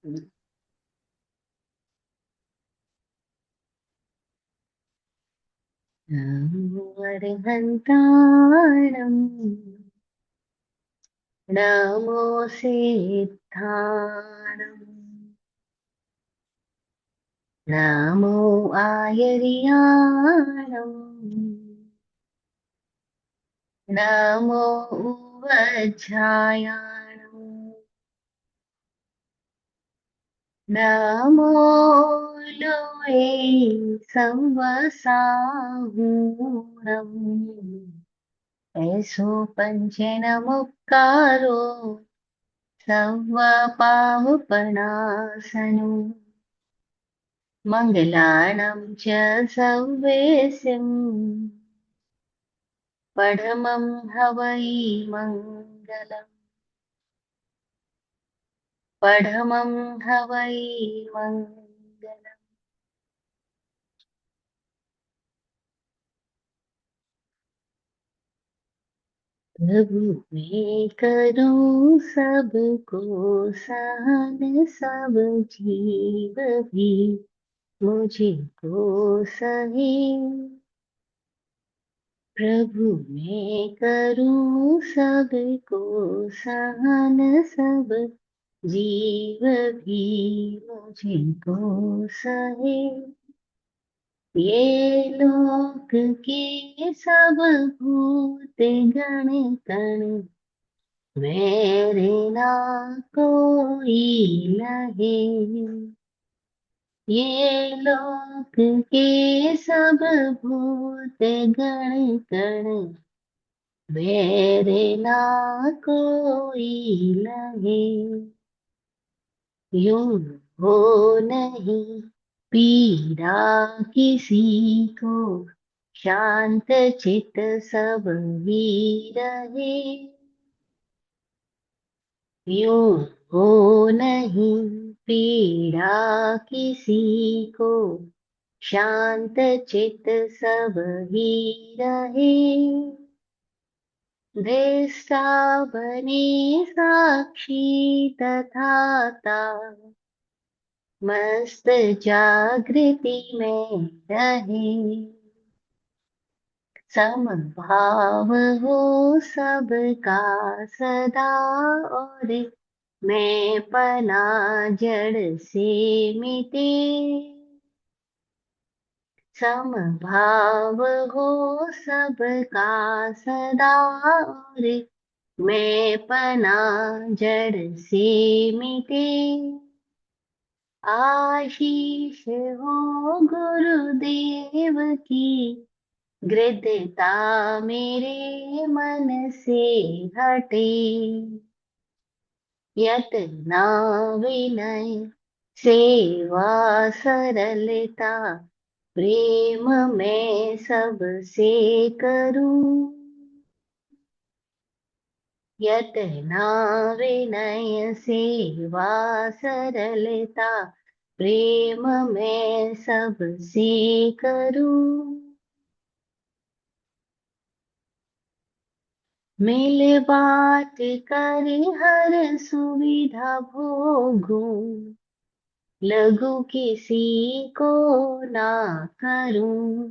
नमो अर्हन्ताणम् नमो सिद्धाणम् नमो आयर्याणम् नमो उवज्झायाणम् नमो लोये संवसाहुणम् ऐसो पञ्चनमुक्कारो सव्वपावपनाशनु मङ्गलानं च सव्वेशम् पढमं हवै मङ्गलम् पढमं हवै मङ्गलम्। प्रभु मैं करूं सबको सहन, सब जीव भी मुझको सहे। प्रभु मैं करूं सबको सहन, सब जीव भी मुझको सहे। ये लोक के सब भूत गण कण मेरे ना कोई लगे। ये लोक के सब भूत गण कण मेरे ना कोई लगे। यूं हो नहीं पीड़ा किसी को, शांत चित सब ही रहे। यूं हो नहीं पीड़ा किसी को, शांत चित सब ही रहे। दृष्टा बने साक्षी तथाता, मस्त जागृति में रहे। समभाव हो सबका सदा, और मैं पना जड़ से मिटे। समभाव हो सबका सदा, और मैं पना जड़ से मिटे। आशीष हो गुरुदेव की, गृध्यता मेरे मन से हटे। यत्न विनय सेवा सरलता, प्रेम में सबसे करूं। यत्न विनय सेवा सरलता, प्रेम में सबसे करूं। मिल बात कर हर सुविधा भोगूं, लघु किसी को ना करूं।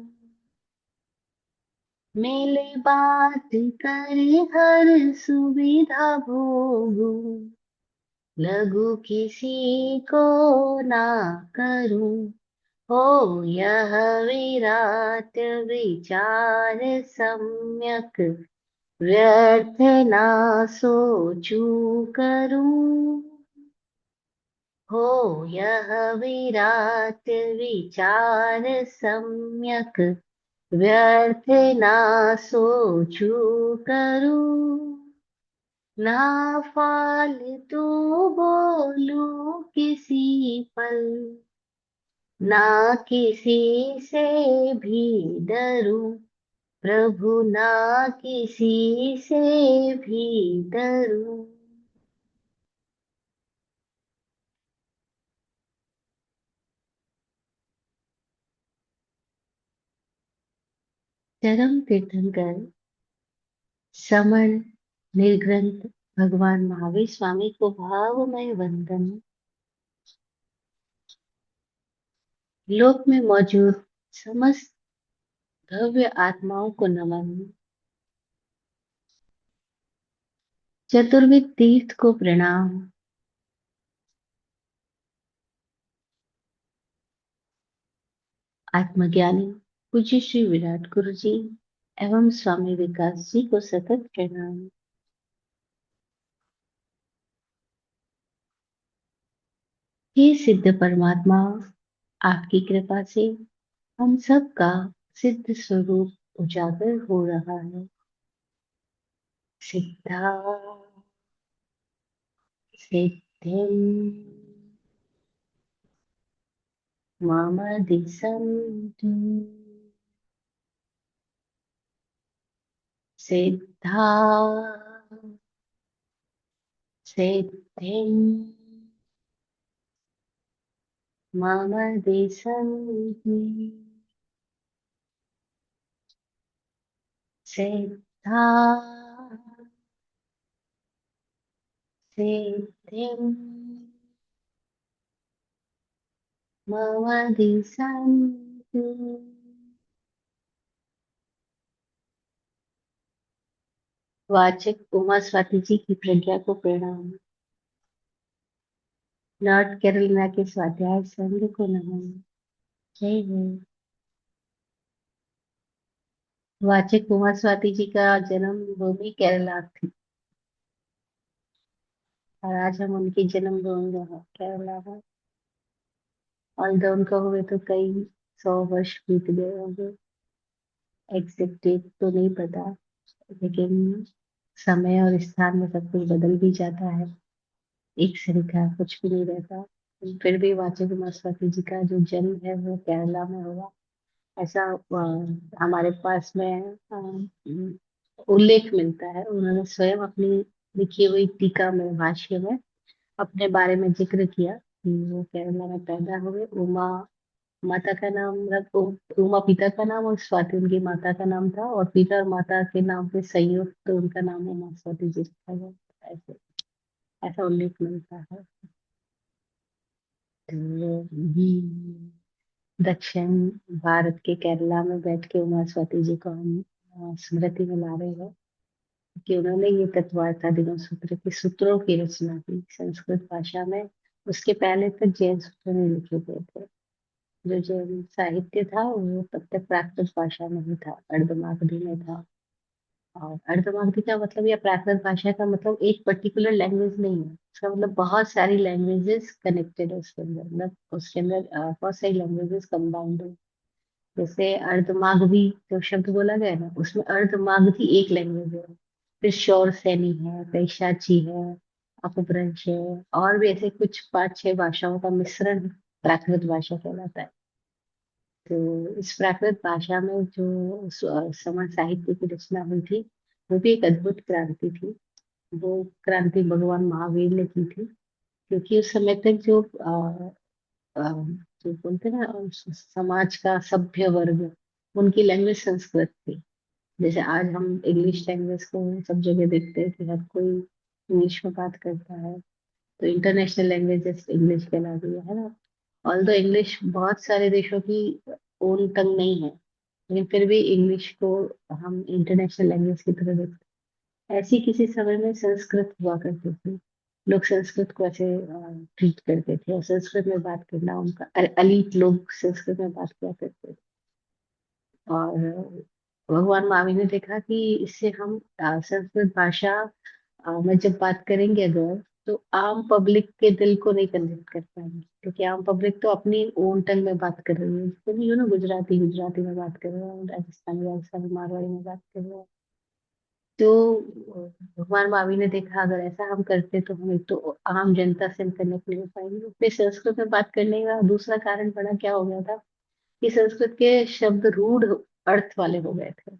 मिल बात कर हर सुविधा भोगूं, लघु किसी को ना करूं। हो यह विराट विचार सम्यक, व्यर्थ ना सोचूं करूं। हो यह विराट विचार सम्यक, व्यर्थ ना सोचूं करूं। ना फालतू बोलूं किसी पल, ना किसी से भी डरूं। प्रभु ना किसी से भी डरूं। चरम तीर्थंकर समण निर्ग्रंथ भगवान महावीर स्वामी को भावमय वंदन। लोक में मौजूद समस्त भव्य आत्माओं को नमन। चतुर्विद तीर्थ को प्रणाम। आत्मज्ञानी पूज्य श्री विराट गुरु जी एवं स्वामी विकास जी को सतत प्रणाम। हे सिद्ध परमात्मा, आपकी कृपा से हम सब का सिद्ध स्वरूप उजागर हो रहा है। सिद्धा सिद्धिं मम दिशन्तु। सिद्धा सिद्धिं मम दिशन्ति। सिद्धा सिद्धिं मम दिशन्तु। वाचक उमा स्वाति जी की प्रज्ञा को प्रणाम। नॉर्थ कैरोलिना के स्वाध्याय संघ को नमन। जय हो। वाचक उमा स्वाति जी का जन्म भूमि केरला थी और आज हम उनकी जन्म भूमि में हैं, केरला में। और तो उनका हुए तो कई 100 वर्ष बीत गए होंगे। एग्जैक्ट डेट तो नहीं पता, लेकिन समय और स्थान में सब कुछ बदल भी जाता है। एक से लिखा कुछ भी नहीं रहता। फिर भी वाचक उमा स्वाति जी का जो जन्म है वो केरला में हुआ, ऐसा हमारे पास में उल्लेख मिलता है। उन्होंने स्वयं अपनी लिखी हुई टीका में, भाष्य में अपने बारे में जिक्र किया कि वो केरला में पैदा हुए। उमा माता का नाम उमा पिता का नाम और स्वाति उनकी माता का नाम था, और पिता और माता के नाम पे संयुक्त तो उनका नाम उमा स्वाति जी रखा गया। ऐसे ऐसा उल्लेख मिलता है। तो दक्षिण भारत के केरला में बैठ के उमा स्वाति जी को हम स्मृति में ला रहे हैं कि उन्होंने ये तत्वार्था दिनों सूत्र के सूत्रों की रचना की संस्कृत भाषा में। उसके पहले तक जैन सूत्र में लिखे गए थे। जो जैन साहित्य था वो तब तक प्राकृत भाषा में ही था, अर्धमागधी में था। और अर्धमागधी का मतलब या प्राकृत भाषा का मतलब एक पर्टिकुलर लैंग्वेज नहीं है। उसका मतलब बहुत सारी लैंग्वेजेस कनेक्टेड है उसके अंदर, मतलब उसके अंदर बहुत सारी लैंग्वेजेस कंबाइंड है। जैसे अर्धमागधी जो शब्द बोला गया है ना, उसमें अर्धमागधी एक लैंग्वेज है। फिर शौर सैनी है, पैशाची है, अपभ्रंश है, और भी ऐसे कुछ 5-6 भाषाओं का मिश्रण प्राकृत भाषा कहलाता है। तो इस प्राकृत भाषा में जो समाज साहित्य की रचना हुई थी, वो भी एक अद्भुत क्रांति थी। वो क्रांति भगवान महावीर ने की थी, क्योंकि उस समय तक जो बोलते हैं ना, समाज का सभ्य वर्ग, उनकी लैंग्वेज संस्कृत थी। जैसे आज हम इंग्लिश लैंग्वेज को सब जगह देखते हैं कि हर कोई इंग्लिश में बात करता है। तो इंटरनेशनल लैंग्वेजेस इंग्लिश कहलाती है ना। ऑल्दो इंग्लिश बहुत सारे देशों की ओन टंग नहीं है, लेकिन फिर भी इंग्लिश को हम इंटरनेशनल लैंग्वेज की तरह देखते हैं। ऐसी किसी समय में संस्कृत हुआ करती थी। लोग संस्कृत को ऐसे ट्रीट करते थे, और संस्कृत में बात करना उनका, अलीट लोग संस्कृत में बात किया करते थे। और भगवान महावीर ने देखा कि इससे हम संस्कृत भाषा में जब बात करेंगे अगर, तो आम पब्लिक के दिल को नहीं कनेक्ट कर पाएंगे, क्योंकि आम पब्लिक तो अपनी ओन टंग में बात कर रही है। तो यू नो, गुजराती गुजराती में बात कर रहे हैं, राजस्थानी राजस्थानी, मारवाड़ी में बात कर रहे हैं। तो भगवान महावीर ने देखा अगर ऐसा हम करते तो हम एक तो आम जनता से कनेक्ट नहीं हो पाएंगे। फिर संस्कृत में बात करने का दूसरा कारण बड़ा क्या हो गया था कि संस्कृत के शब्द रूढ़ अर्थ वाले हो गए थे।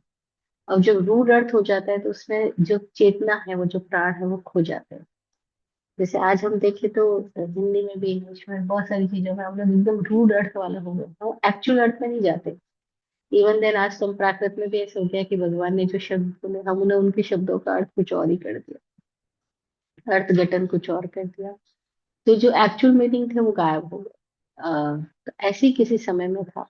अब जब रूढ़ अर्थ हो जाता है तो उसमें जो चेतना है, वो जो प्राण है, वो खो जाता है। जैसे आज हम देखें तो हिंदी में भी, इंग्लिश में, बहुत सारी चीजों में हम लोग एकदम रूढ़ अर्थ वाला हो गए, हम एक्चुअल अर्थ में नहीं जाते। इवन देन आज तो हम प्राकृत में भी ऐसा हो गया कि भगवान ने जो शब्द बोले, हमने उनके शब्दों का अर्थ कुछ और ही कर दिया, अर्थ घटन कुछ और कर दिया। तो जो एक्चुअल मीनिंग थे वो गायब हो गए। तो ऐसे ही किसी समय में था।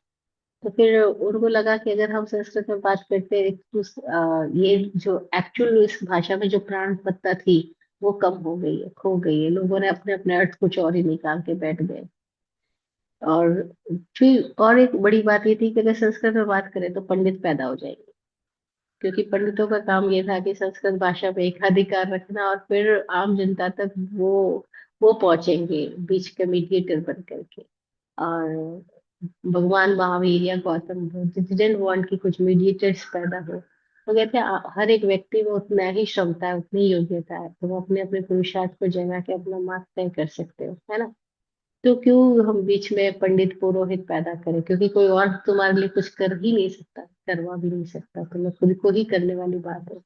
तो फिर उनको लगा कि अगर हम संस्कृत में बात करते हैं तो ये जो एक्चुअल इस भाषा में जो प्राणपत्ता थी वो कम हो गई है, खो गई है। लोगों ने अपने अपने अर्थ कुछ और ही निकाल के बैठ गए। और फिर और एक बड़ी बात ये थी कि अगर संस्कृत में बात करें तो पंडित पैदा हो जाएंगे, क्योंकि पंडितों का काम ये था कि संस्कृत भाषा पे एकाधिकार रखना और फिर आम जनता तक वो पहुंचेंगे बीच का मीडिएटर बन करके। और भगवान महावीर या गौतम बुद्ध डिडंट वांट कि कुछ मीडिएटर्स पैदा हो। वो कहते हैं हर एक व्यक्ति में उतना ही क्षमता है, उतनी योग्यता है, तो वो अपने अपने पुरुषार्थ को जगा के अपना मार्ग तय कर सकते हो, है ना। तो क्यों हम बीच में पंडित पुरोहित पैदा करें, क्योंकि कोई और तुम्हारे लिए कुछ कर ही नहीं सकता, करवा भी नहीं सकता, तो मैं खुद को ही करने वाली बात है।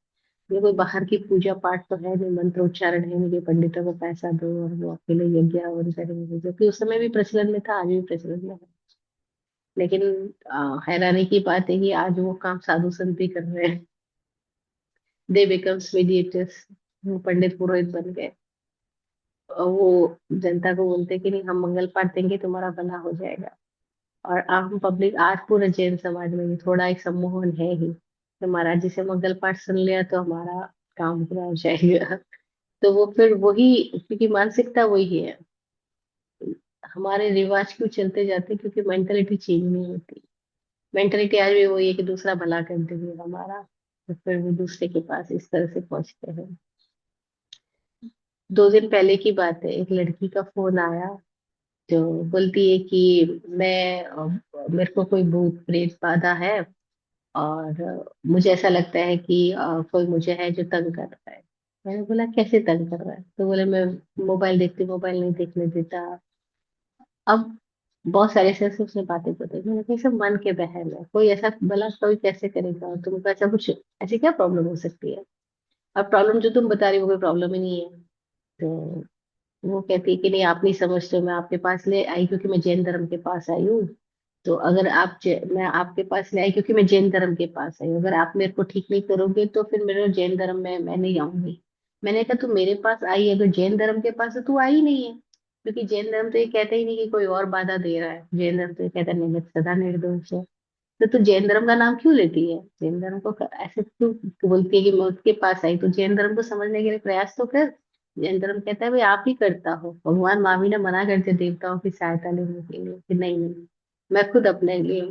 ये कोई बाहर की पूजा पाठ तो है नहीं, मंत्र उच्चारण है नहीं कि पंडितों को पैसा दो और वो अकेले यज्ञ हवन करेंगे, जो कि उस समय भी प्रचलन में था, आज भी प्रचलन में है। लेकिन हैरानी की बात है कि आज वो काम साधु संत भी कर रहे हैं। दे बिकम्स मीडिएटर्स, वो पंडित पुरोहित बन गए। और वो जनता को बोलते हैं कि नहीं, हम मंगल पाठ देंगे तुम्हारा भला हो जाएगा। और आम पब्लिक आज पूरे जैन समाज में भी थोड़ा एक सम्मोहन है ही कि महाराज जी से मंगल पाठ सुन लिया तो हमारा काम पूरा हो जाएगा। तो वो फिर वही, क्योंकि मानसिकता वही है। हमारे रिवाज क्यों चलते जाते हैं, क्योंकि मेंटेलिटी चेंज नहीं होती। मेंटेलिटी आज भी वही है कि दूसरा भला कर देंगे हमारा, तो फिर वो दूसरे के पास इस तरह से पहुंचते हैं। 2 दिन पहले की बात है, एक लड़की का फोन आया जो बोलती है कि मैं मेरे को कोई भूत प्रेत बाधा है, और मुझे ऐसा लगता है कि कोई मुझे है जो तंग कर रहा है। मैंने बोला कैसे तंग कर रहा है, तो बोले मैं मोबाइल देखती, मोबाइल नहीं देखने देता। अब बहुत सारे ऐसे उसने बातें बताई। मैंने कहा सब मन के बहम है, कोई ऐसा भला कोई कैसे करेगा, और तुमको ऐसा कुछ, ऐसी क्या प्रॉब्लम हो सकती है। और प्रॉब्लम जो तुम बता रही हो वो कोई प्रॉब्लम ही नहीं है। तो वो कहती है कि नहीं आप नहीं समझते हो, मैं आपके पास ले आई क्योंकि मैं जैन धर्म के पास आई हूँ। तो अगर मैं आपके पास ले आई क्योंकि मैं जैन धर्म के पास आई हूँ, अगर आप मेरे को ठीक नहीं करोगे तो फिर मेरे जैन धर्म में मैं नहीं आऊंगी। मैंने कहा तू मेरे पास आई, अगर जैन धर्म के पास है तू आई नहीं है, क्योंकि जैन धर्म तो ये कहता ही नहीं कि कोई और बाधा दे रहा है। जैन धर्म तो ये कहता नहीं, मैं सदा निर्दोष है। तो तू जैन धर्म का नाम क्यों लेती है, जैन धर्म को ऐसे क्यों बोलती है कि मैं उसके पास आई, तो जैन धर्म को समझने के लिए प्रयास तो कर। जैन धर्म कहता है भाई आप ही करता हो, भगवान महावीर ने मना करते देवताओं की सहायता लेने के लिए कि नहीं नहीं, मैं खुद अपने लिए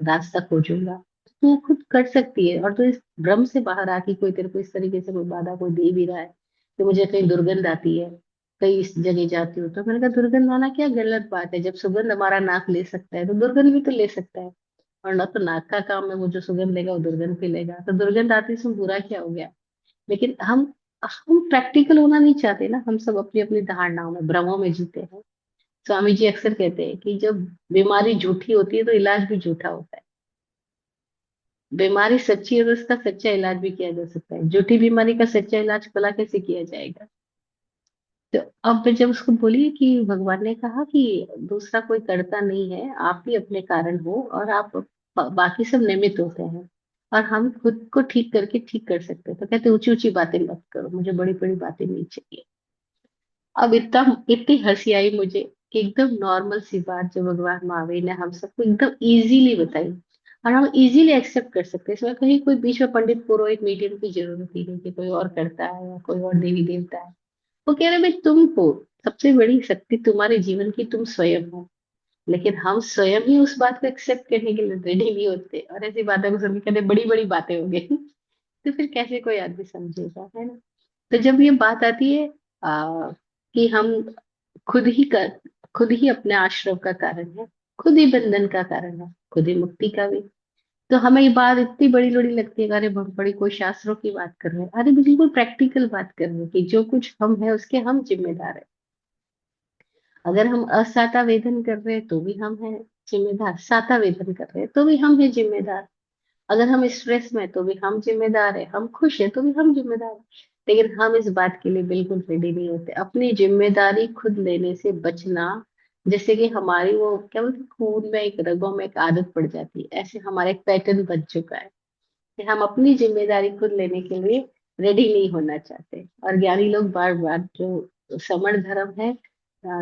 रास्ता खोजूंगा। तू खुद कर सकती है, और तू इस भ्रम से बाहर आके कोई तेरे को इस तरीके से कोई बाधा कोई दे भी रहा है कि मुझे कहीं दुर्गंध आती है, कहीं इस जगह जाती हूँ, तो मैंने कहा दुर्गंध आना क्या गलत बात है, जब सुगंध हमारा नाक ले सकता है तो दुर्गंध भी तो ले सकता है। और ना तो नाक का काम है, वो जो सुगंध लेगा वो दुर्गंध फैलेगा, तो दुर्गंध आती से बुरा क्या हो गया। लेकिन हम प्रैक्टिकल होना नहीं चाहते ना, हम सब अपनी अपनी धारणाओं में भ्रमों में जीते हैं। स्वामी जी अक्सर कहते हैं कि जब बीमारी झूठी होती है तो इलाज भी झूठा होता है। बीमारी सच्ची है तो उसका सच्चा इलाज भी किया जा सकता है, झूठी बीमारी का सच्चा इलाज भला कैसे किया जाएगा। तो अब मैं जब उसको बोली कि भगवान ने कहा कि दूसरा कोई करता नहीं है, आप ही अपने कारण हो, और आप बाकी सब निमित्त होते हैं, और हम खुद को ठीक करके ठीक कर सकते हैं। तो कहते ऊंची ऊंची बातें मत करो, मुझे बड़ी बड़ी बातें नहीं चाहिए। अब इतनी हंसी आई मुझे कि एकदम नॉर्मल सी बात जो भगवान महावीर ने हम सबको एकदम इजीली बताई, और हम इजीली एक्सेप्ट कर सकते हैं। इसमें कहीं कोई बीच में पंडित पुरोहित मीडियम की जरूरत ही नहीं कि कोई और करता है या कोई और देवी देवता है। वो कह रहे भाई तुम हो, सबसे बड़ी शक्ति तुम्हारे जीवन की तुम स्वयं हो। लेकिन हम स्वयं ही उस बात को एक्सेप्ट करने के लिए रेडी नहीं होते, और ऐसी बातों को सुन के कहते बड़ी बड़ी बातें हो गई। तो फिर कैसे कोई आदमी समझेगा, है ना। तो जब ये बात आती है कि हम खुद ही कर खुद ही अपने आश्रम का कारण है, खुद ही बंधन का कारण है, खुद ही मुक्ति का भी। तो हमें ये बात इतनी बड़ी बड़ी लगती है कि अरे बहुत बड़ी कोई शास्त्रों की बात कर रहे हैं, अरे बिल्कुल प्रैक्टिकल बात कर रहे हैं कि जो कुछ हम है उसके हम जिम्मेदार है। अगर हम असाता वेदन कर रहे हैं तो भी हम हैं जिम्मेदार, साता वेदन कर रहे हैं तो भी हम हैं जिम्मेदार। अगर हम स्ट्रेस में हैं, तो भी हम जिम्मेदार है, हम खुश हैं तो भी हम जिम्मेदार हैं। लेकिन हम इस बात के लिए बिल्कुल रेडी नहीं होते, अपनी जिम्मेदारी खुद लेने से बचना। जैसे कि हमारी वो क्या बोलते हैं, खून में एक रगों में एक आदत पड़ जाती है, ऐसे हमारा एक पैटर्न बन चुका है कि हम अपनी जिम्मेदारी खुद लेने के लिए रेडी नहीं होना चाहते। और ज्ञानी लोग बार बार जो समण धर्म है,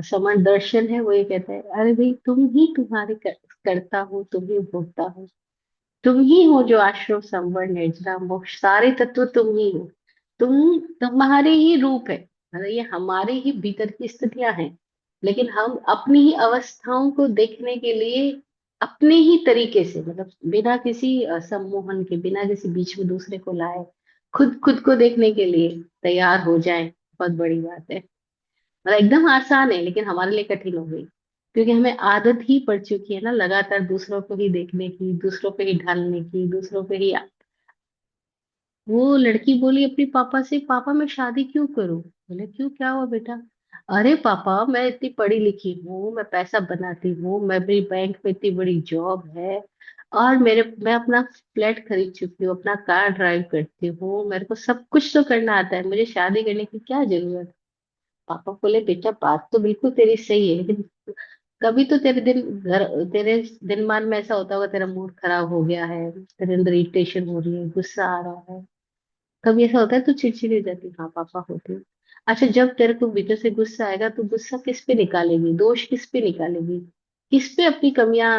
समण दर्शन है, वो ये कहता है अरे भाई तुम ही तुम्हारे करता हो, तुम ही भोगता हो, तुम ही हो जो आश्रम संवर निर्जरा मोक्ष, सारे तत्व तुम ही हो। तुम्हारे ही रूप है, मतलब ये हमारे ही भीतर की स्थितियां हैं, लेकिन हम अपनी ही अवस्थाओं को देखने के लिए अपने ही तरीके से, मतलब बिना किसी सम्मोहन के, बिना किसी बीच में दूसरे को लाए, खुद खुद को देखने के लिए तैयार हो जाए, बहुत बड़ी बात है। मतलब एकदम आसान है, लेकिन हमारे लिए कठिन हो गई, क्योंकि हमें आदत ही पड़ चुकी है ना लगातार दूसरों को ही देखने की, दूसरों पे ही ढालने की, दूसरों पे ही। वो लड़की बोली अपने पापा से, पापा मैं शादी क्यों करूं? बोले क्यों, क्या हुआ बेटा? अरे पापा मैं इतनी पढ़ी लिखी हूँ, मैं पैसा बनाती हूँ, मैं मेरी बैंक में इतनी बड़ी जॉब है, और मैं अपना फ्लैट खरीद चुकी हूँ, अपना कार ड्राइव करती हूँ, मेरे को सब कुछ तो करना आता है, मुझे शादी करने की क्या जरूरत? पापा बोले बेटा बात तो बिल्कुल तेरी सही है, लेकिन कभी तो तेरे दिनमान में ऐसा होता होगा, तेरा मूड खराब हो गया है, तेरे अंदर इरिटेशन हो रही है, गुस्सा आ रहा है, कभी ऐसा होता है तो चिड़चिड़ी हो जाती है? हाँ पापा होती हूँ। अच्छा जब तेरे को भीतर से गुस्सा आएगा तो गुस्सा किस पे निकालेगी, दोष किस पे निकालेगी, किस पे अपनी कमियां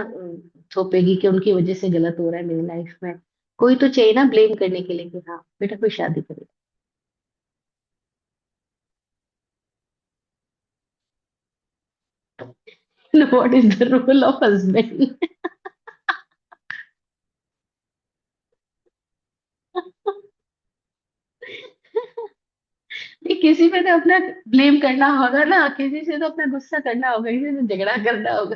थोपेगी कि उनकी वजह से गलत हो रहा है मेरी लाइफ में? कोई तो चाहिए ना ब्लेम करने के लिए कि हाँ बेटा कोई शादी करे। What is the role of husband? ये किसी पे तो अपना ब्लेम करना होगा ना, किसी से तो अपना गुस्सा करना होगा, किसी से झगड़ा करना होगा।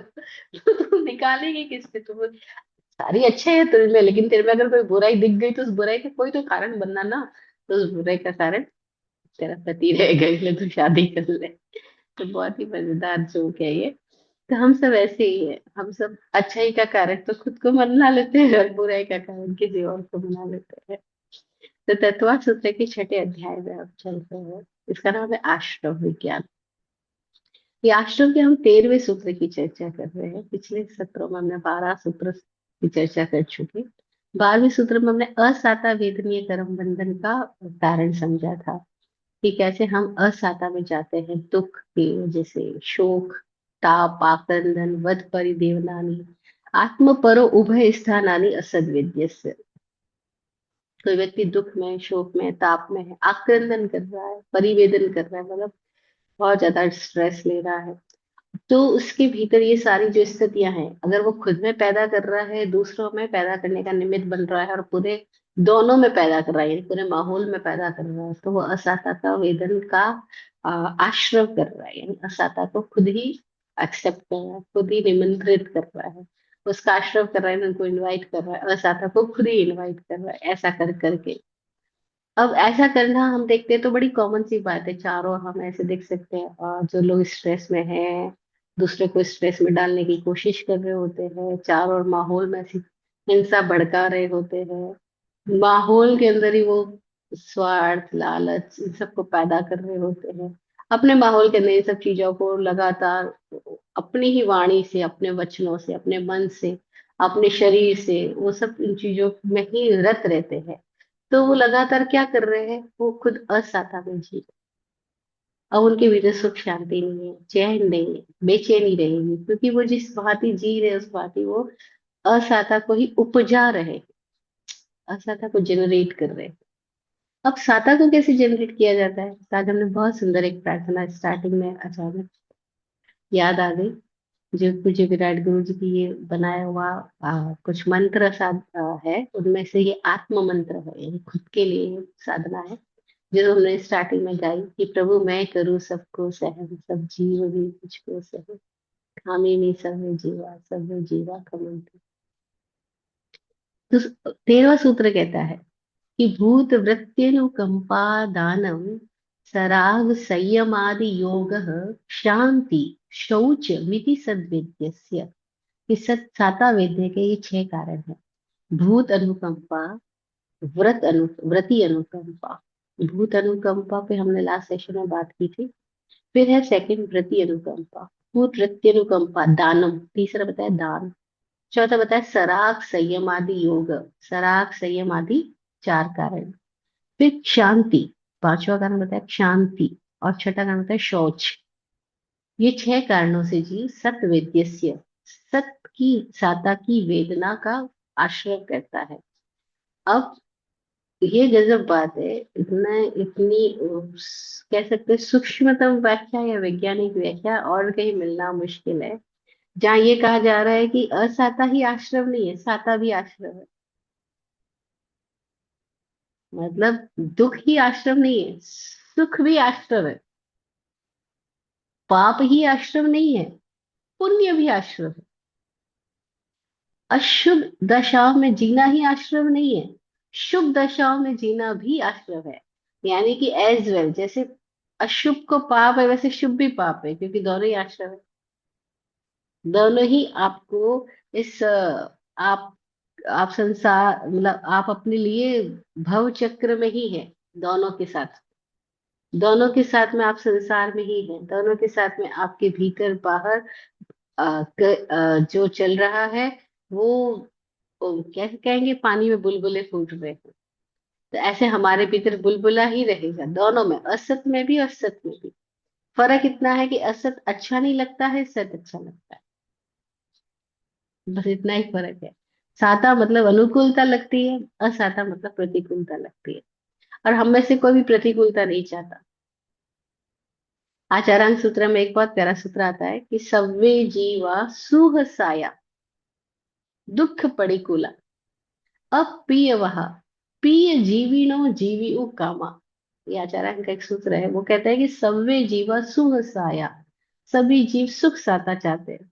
तो तू निकालेगी किस पे? तू सारी अच्छे है तुझ में, लेकिन तेरे में अगर कोई बुराई दिख गई तो उस बुराई का कोई तो कारण बनना ना। तो उस बुराई का कारण तेरा पति रहेगा, इसलिए तू शादी कर ले। तो बहुत ही मजेदार जोक है ये। तो हम सब ऐसे ही है, हम सब अच्छाई का कारण तो खुद को मना लेते हैं और बुराई का कारण किसी और को मना लेते हैं। तो तत्वा सूत्र के छठे अध्याय में हम चलते हैं। इसका नाम है आश्रम विज्ञान। ये आश्रम के हम 13वें सूत्र की चर्चा कर रहे हैं। पिछले सत्रों में हमने 12 सूत्र की चर्चा कर चुके। 12वें सूत्र में हमने असाता वेदनीय कर्म बंधन का कारण समझा था, कि कैसे हम असाता में जाते हैं दुख की वजह से, शोक, ताप, आक्रंदन, वध परिदेवनानि, आत्म परो उभय स्थानानि असद्विद्यस्य। कोई व्यक्ति दुख में, शोक में, ताप में है, आक्रंदन कर रहा है, परिवेदन कर रहा है, मतलब बहुत ज्यादा स्ट्रेस ले रहा है, तो उसके भीतर ये सारी जो स्थितियां हैं, अगर वो खुद में पैदा कर रहा है, दूसरों में पैदा करने का निमित्त बन रहा है, और पूरे दोनों में पैदा कर रहा है, यानी पूरे माहौल में पैदा कर रहा है, तो वो असाता का वेदन का आश्रय कर रहा है, यानी असाता को खुद ही एक्सेप्ट कर रहा है, खुद ही निमंत्रित कर रहा है, उसका आश्रय कर रहा है, उनको इनवाइट कर रहा है, असाता को खुद ही इनवाइट कर रहा है, ऐसा कर करके। अब ऐसा करना हम देखते हैं तो बड़ी कॉमन सी बात है, चारों हम ऐसे देख सकते हैं, और जो लोग स्ट्रेस में हैं, दूसरे को स्ट्रेस में डालने की कोशिश कर रहे होते हैं, चारों ओर माहौल में ऐसी हिंसा भड़का रहे होते हैं, माहौल के अंदर ही वो स्वार्थ, लालच, इन सबको पैदा कर रहे होते हैं, अपने माहौल के अंदर इन सब चीजों को लगातार अपनी ही वाणी से, अपने वचनों से, अपने मन से, अपने शरीर से, वो सब इन चीजों में ही रत रहते हैं। तो वो लगातार क्या कर रहे हैं, वो खुद असाता में जी, अब उनके भीतर सुख शांति नहीं है, चैन नहीं है, बेचैनी रहेगी, क्योंकि वो जिस भांति जी रहे उस भांति वो असाता को ही उपजा रहे, असाता को जनरेट कर रहे हैं। अब साता को कैसे जनरेट किया जाता है? तो आज हमने बहुत सुंदर एक प्रार्थना स्टार्टिंग में अचानक याद आ गई, जो पूज्य विराट गुरु जी की ये बनाया हुआ कुछ मंत्र है, उनमें से ये आत्म मंत्र है, यानी खुद के लिए ये साधना है, जो हमने स्टार्टिंग में गाई कि प्रभु मैं करूँ सबको सहन, सब जीव भी मुझको सहन, खामी में सब जीवा कमंत। तो 13वां सूत्र कहता है कि भूत वृत्त्यनुकंपा दानम, सराग संयमादि योग, शांति, शौच मिति सद्विद्यस्य। कि सत साता वेद्य के ये 6 कारण है। भूत अनुकंपा, व्रति अनुकंपा। भूत अनुकंपा पे हमने लास्ट सेशन में बात की थी। फिर है सेकंड व्रति अनुकंपा, भूत वृत्ति अनुकंपा, दानम, तीसरा बताया दान, चौथा बताया सराग संयम आदि योग, सराग संयम आदि 4 कारण। फिर शांति, पांचवा कारण बताया शांति, और छठा कारण बताया शौच, ये 6 कारणों से जीव सत वेद्यस्य, सत की साता की वेदना का आश्रय करता है। अब ये गजब बात है, इतना इतनी कह सकते हैं सूक्ष्मतम व्याख्या या वैज्ञानिक व्याख्या और कहीं मिलना मुश्किल है, जहाँ ये कहा जा रहा है कि असाता ही आश्रम नहीं है, साता भी आश्रम है। मतलब दुख ही आश्रम नहीं है, सुख भी आश्रम है। पाप ही आश्रम नहीं है, पुण्य भी आश्रम है। अशुभ दशाओं में जीना ही आश्रम नहीं है, शुभ दशाओं में जीना भी आश्रम है। यानी कि एज वेल, जैसे अशुभ को पाप है वैसे शुभ भी पाप है, क्योंकि दोनों ही आश्रम है। दोनों ही आपको इस आप संसार, मतलब आप अपने लिए भव चक्र में ही है। दोनों के साथ, दोनों के साथ में आप संसार में ही हैं, दोनों के साथ में आपके भीतर बाहर जो चल रहा है वो कैसे कहेंगे, पानी में बुलबुले फूट रहे हैं। तो ऐसे हमारे भीतर बुलबुला ही रहेगा, दोनों में, असत में भी और सत में भी। फर्क इतना है कि असत अच्छा नहीं लगता है, सत अच्छा लगता है। बस इतना ही फर्क है। साता मतलब अनुकूलता लगती है, असाता मतलब प्रतिकूलता लगती है। और हम में से कोई भी प्रतिकूलता नहीं चाहता। आचारांग सूत्र में एक बहुत प्यारा सूत्र आता है कि सव्वे जीवा सुह साया दुख पड़िकुला अप्रिय वहा प्रिय जीविनो जीवी कामा। ये आचार्य का एक सूत्र है, वो कहता है कि सव्वे जीवा सुख साया, सभी जीव सुख साता चाहते हैं।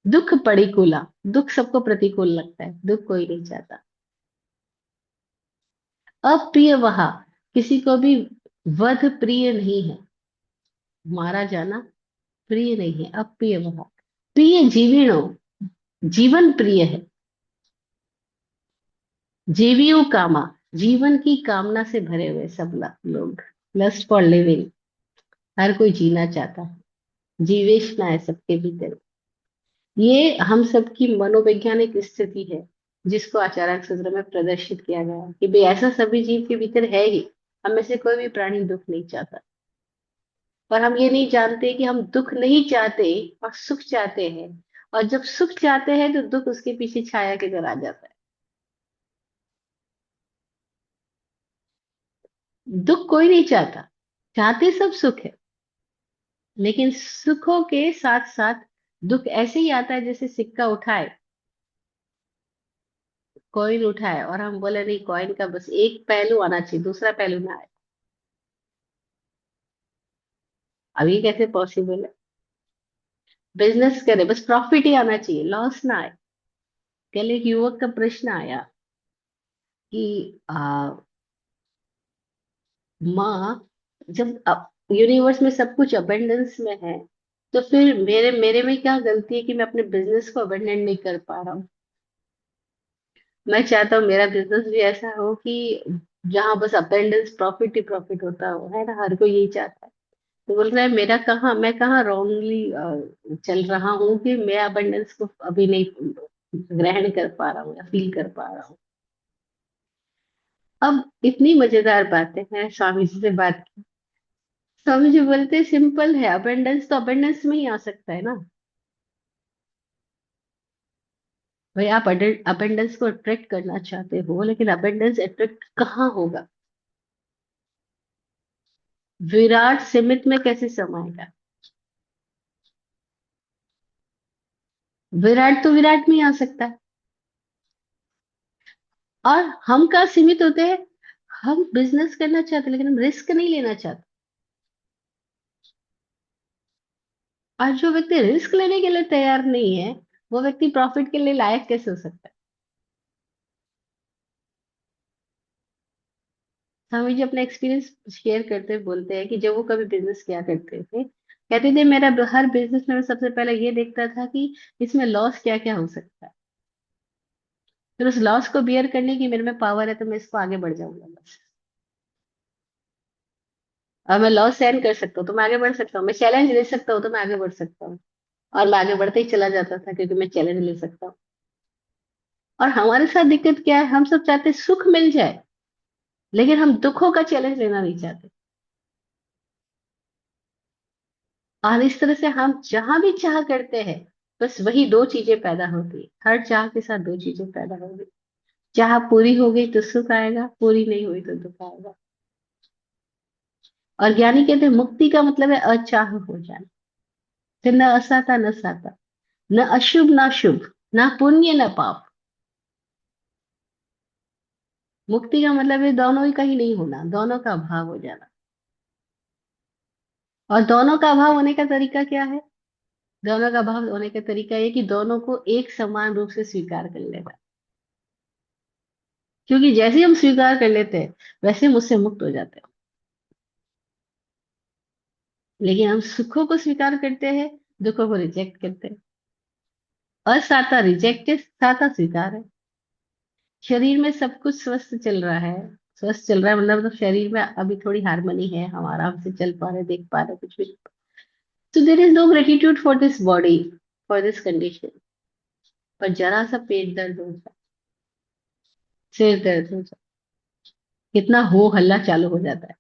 दुख पड़िकुला, दुख सबको प्रतिकूल लगता है, दुख कोई नहीं चाहता। अप्रिय वहा, किसी को भी वध प्रिय नहीं है, मारा जाना प्रिय नहीं है, अप्रिय वहा। प्रिय जीविनो, जीवन प्रिय है। जीवियो कामा, जीवन की कामना से भरे हुए सब लोग, लस्ट फॉर लिविंग, हर कोई जीना चाहता है, जीवेशना है सबके भीतर। ये हम सबकी मनोवैज्ञानिक स्थिति है, जिसको आचार्य सूत्र में प्रदर्शित किया गया है कि भाई ऐसा सभी जीव के भीतर है ही। हम में से कोई भी प्राणी दुख नहीं चाहता, पर हम ये नहीं जानते कि हम दुख नहीं चाहते और सुख चाहते हैं। और जब सुख चाहते हैं तो दुख उसके पीछे छाया के घर आ जाता है। दुख कोई नहीं चाहता, चाहते सब सुख है। लेकिन सुखों के साथ साथ दुख ऐसे ही आता है, जैसे सिक्का उठाए, कॉइन उठाए और हम बोले नहीं, कॉइन का बस एक पहलू आना चाहिए, दूसरा पहलू ना आए। अब ये कैसे पॉसिबल है? बिजनेस करे बस प्रॉफिट ही आना चाहिए, लॉस ना आए। कल एक युवक का प्रश्न आया कि माँ, जब यूनिवर्स में सब कुछ अबेंडेंस में है, तो फिर मेरे मेरे में क्या गलती है कि मैं अपने बिजनेस को अबेंडेंट नहीं कर पा रहा हूँ? मैं चाहता हूँ मेरा बिजनेस भी ऐसा हो कि जहां बस अबेंडेंस, प्रॉफिट ही प्रॉफिट होता हो, है ना, हर कोई यही चाहता है। तो बोल रहा है मेरा कहाँ, मैं कहाँ रॉन्गली चल रहा हूँ कि मैं अबेंडेंस को अभी नहीं ग्रहण कर पा रहा हूँ या फील कर पा रहा हूँ। अब इतनी मजेदार बातें हैं, स्वामी जी से बात की। स्वामी जी बोलते सिंपल है, अबेंडेंस तो अबेंडेंस में ही आ सकता है ना। भाई आप अबेंडेंस को अट्रैक्ट करना चाहते हो, लेकिन अबेंडेंस अट्रैक्ट कहाँ होगा? विराट सीमित में कैसे समाएगा? विराट तो विराट में ही आ सकता है। और हम कहाँ सीमित होते हैं? हम बिजनेस करना चाहते हैं, लेकिन हम रिस्क नहीं लेना चाहते। और जो व्यक्ति रिस्क लेने के लिए तैयार नहीं है, वो व्यक्ति प्रॉफिट के लिए लायक कैसे हो सकता है? स्वामी जी अपना एक्सपीरियंस शेयर करते हुए बोलते हैं कि जब वो कभी बिजनेस किया करते थे, कहते थे मेरा हर बिजनेस में मैं सबसे पहले ये देखता था कि इसमें लॉस क्या क्या हो सकता है। फिर उस लॉस को बियर करने की मेरे में पावर है, तो मैं इसको आगे बढ़ जाऊंगा बस। और मैं लॉस सहन कर सकता हूँ तो मैं आगे बढ़ सकता हूँ, मैं चैलेंज ले सकता हूँ तो मैं आगे बढ़ सकता हूँ। और मैं आगे बढ़ते ही चला जाता था, क्योंकि मैं चैलेंज ले सकता हूँ। और हमारे साथ दिक्कत क्या है, हम सब चाहते हैं सुख मिल जाए, लेकिन हम दुखों का चैलेंज लेना नहीं चाहते। और इस तरह से हम जहां भी चाह करते हैं, बस वही दो चीजें पैदा होती है, हर चाह के साथ दो चीजें पैदा होगी। चाह पूरी हो गई तो सुख आएगा, पूरी नहीं हुई तो दुख आएगा। और ज्ञानी कहते हैं मुक्ति का मतलब है अचाह हो जाना। फिर न असाता न साता, न अशुभ न शुभ, न पुण्य न पाप। मुक्ति का मतलब है दोनों ही कहीं नहीं होना, दोनों का अभाव हो जाना। और दोनों का अभाव होने का तरीका क्या है? दोनों का अभाव होने का तरीका ये कि दोनों को एक समान रूप से स्वीकार कर लेना। क्योंकि जैसे ही हम स्वीकार कर लेते हैं, वैसे हम उससे मुक्त हो जाते हैं। लेकिन हम सुखों को स्वीकार करते हैं, दुखों को रिजेक्ट करते हैं। असाता रिजेक्ट है, साता स्वीकार है। शरीर में सब कुछ स्वस्थ चल रहा है। स्वस्थ चल रहा है मतलब तो शरीर में अभी थोड़ी हार्मनी है, हम आराम से चल पा रहे, देख पा रहे, कुछ भी। तो there is no gratitude for this body, for this condition. पर जरा सा पेट दर्द हो जाए, सिर दर्द हो जाए, कितना हो हल्ला चालू हो जाता है।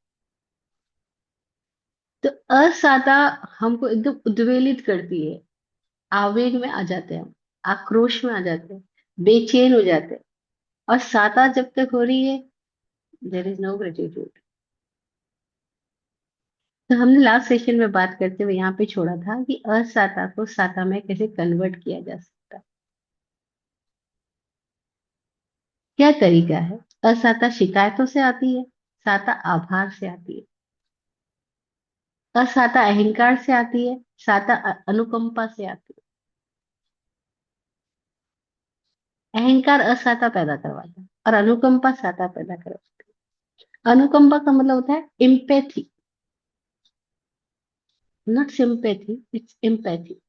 तो असाता हमको एकदम उद्वेलित करती है। आवेग में आ जाते हैं हम, आक्रोश में आ जाते हैं, बेचैन हो जाते हैं। और साता जब तक हो रही है, देर इज नो ग्रेटिट्यूड। तो हमने लास्ट सेशन में बात करते हुए यहाँ पे छोड़ा था कि असाता को साता में कैसे कन्वर्ट किया जा सकता है। क्या तरीका है? असाता शिकायतों से आती है, साता आभार से आती है। असाता अहंकार से आती है, साता अनुकंपा से आती है। अहंकार असाता पैदा करवाता है और अनुकंपा साता पैदा करवाता है। अनुकंपा का मतलब होता है empathy, not sympathy, it's empathy.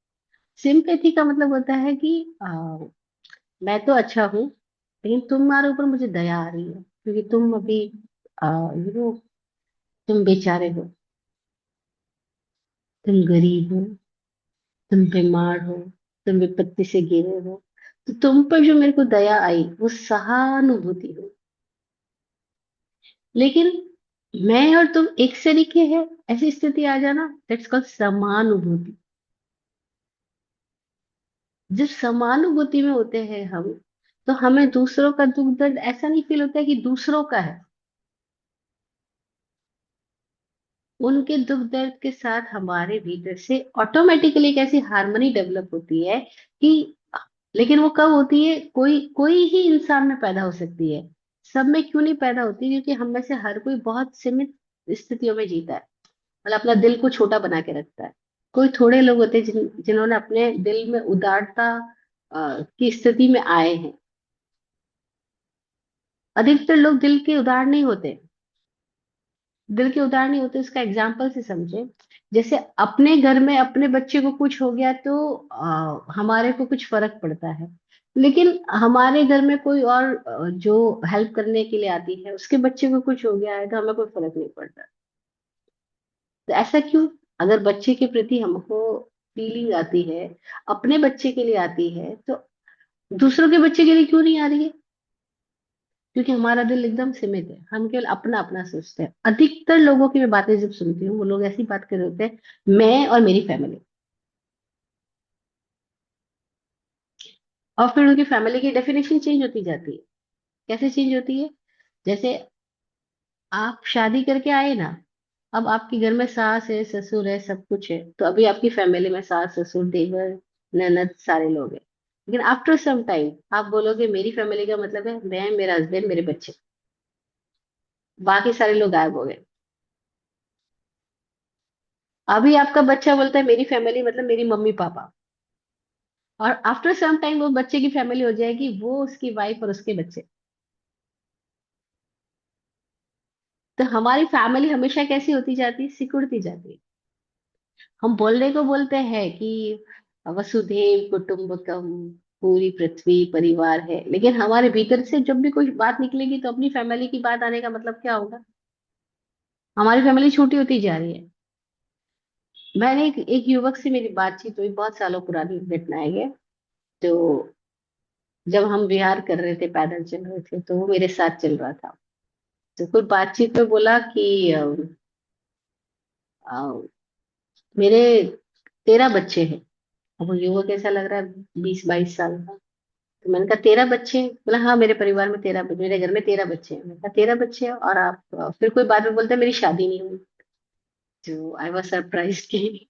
Sympathy का मतलब होता है कि मैं तो अच्छा हूं, लेकिन तुम्हारे ऊपर मुझे दया आ रही है, क्योंकि तुम अभी यू नो तुम बेचारे हो, तुम गरीब हो, तुम बीमार हो, तुम विपत्ति से घिरे हो। तो तुम पर जो मेरे को दया आई वो सहानुभूति हो। लेकिन मैं और तुम एक सरीके हैं, ऐसी स्थिति आ जाना, दैट्स कॉल्ड समानुभूति। जब समानुभूति में होते हैं हम, तो हमें दूसरों का दुख दर्द ऐसा नहीं फील होता है कि दूसरों का है। उनके दुख दर्द के साथ हमारे भीतर से ऑटोमेटिकली एक ऐसी हार्मनी डेवलप होती है कि, लेकिन वो कब होती है? कोई कोई ही इंसान में पैदा हो सकती है। सब में क्यों नहीं पैदा होती? क्योंकि हम में से हर कोई बहुत सीमित स्थितियों में जीता है, मतलब अपना दिल को छोटा बना के रखता है। कोई थोड़े लोग होते हैं जिन्होंने अपने दिल में उदारता की स्थिति में आए हैं। अधिकतर लोग दिल के उदार नहीं होते। दिल के उदार नहीं होते, इसका एग्जाम्पल से समझे। जैसे अपने घर में अपने बच्चे को कुछ हो गया तो हमारे को कुछ फर्क पड़ता है। लेकिन हमारे घर में कोई और जो हेल्प करने के लिए आती है, उसके बच्चे को कुछ हो गया है तो हमें कोई फर्क नहीं पड़ता। तो ऐसा क्यों? अगर बच्चे के प्रति हमको फीलिंग आती है, अपने बच्चे के लिए आती है, तो दूसरों के बच्चे के लिए क्यों नहीं आ रही है? क्योंकि हमारा दिल एकदम सीमित है, हम केवल अपना अपना सोचते हैं। अधिकतर लोगों की मैं बातें जब सुनती हूँ, वो लोग ऐसी बात कर रहे होते हैं, मैं और मेरी फैमिली। और फिर उनकी फैमिली की डेफिनेशन चेंज होती जाती है। कैसे चेंज होती है? जैसे आप शादी करके आए ना, अब आपके घर में सास है, ससुर है, सब कुछ है, तो अभी आपकी फैमिली में सास ससुर देवर ननद सारे लोग हैं। लेकिन आफ्टर सम टाइम आप बोलोगे मेरी फैमिली का मतलब है मैं, मेरा हस्बैंड, मेरे बच्चे, बाकी सारे लोग गायब हो गए। अभी आपका बच्चा बोलता है मेरी फैमिली मतलब मेरी मम्मी पापा। और आफ्टर सम टाइम वो बच्चे की फैमिली हो जाएगी, वो उसकी वाइफ और उसके बच्चे। तो हमारी फैमिली हमेशा कैसी होती जाती है? सिकुड़ती जाती है। हम बोलने को बोलते हैं कि वसुधैव कुटुंबकम, पूरी पृथ्वी परिवार है, लेकिन हमारे भीतर से जब भी कोई बात निकलेगी तो अपनी फैमिली की बात आने का मतलब क्या होगा? हमारी फैमिली छोटी होती जा रही है। मैंने एक युवक से मेरी बातचीत हुई, बहुत सालों पुरानी घटना है ये। तो जब हम विहार कर रहे थे, पैदल चल रहे थे, तो वो मेरे साथ चल रहा था। तो कोई बातचीत में बोला कि अ, मेरे 13 बच्चे हैं। अब वो युवक कैसा लग रहा है, 20-22 साल का। तो मैंने कहा 13 बच्चे हैं? बोला हाँ, मेरे परिवार में 13, मेरे घर में 13 बच्चे हैं। मैंने कहा 13 बच्चे हैं, और आप फिर कोई बाद में बोलता है मेरी शादी नहीं हुई। तो आई वॉज सरप्राइज की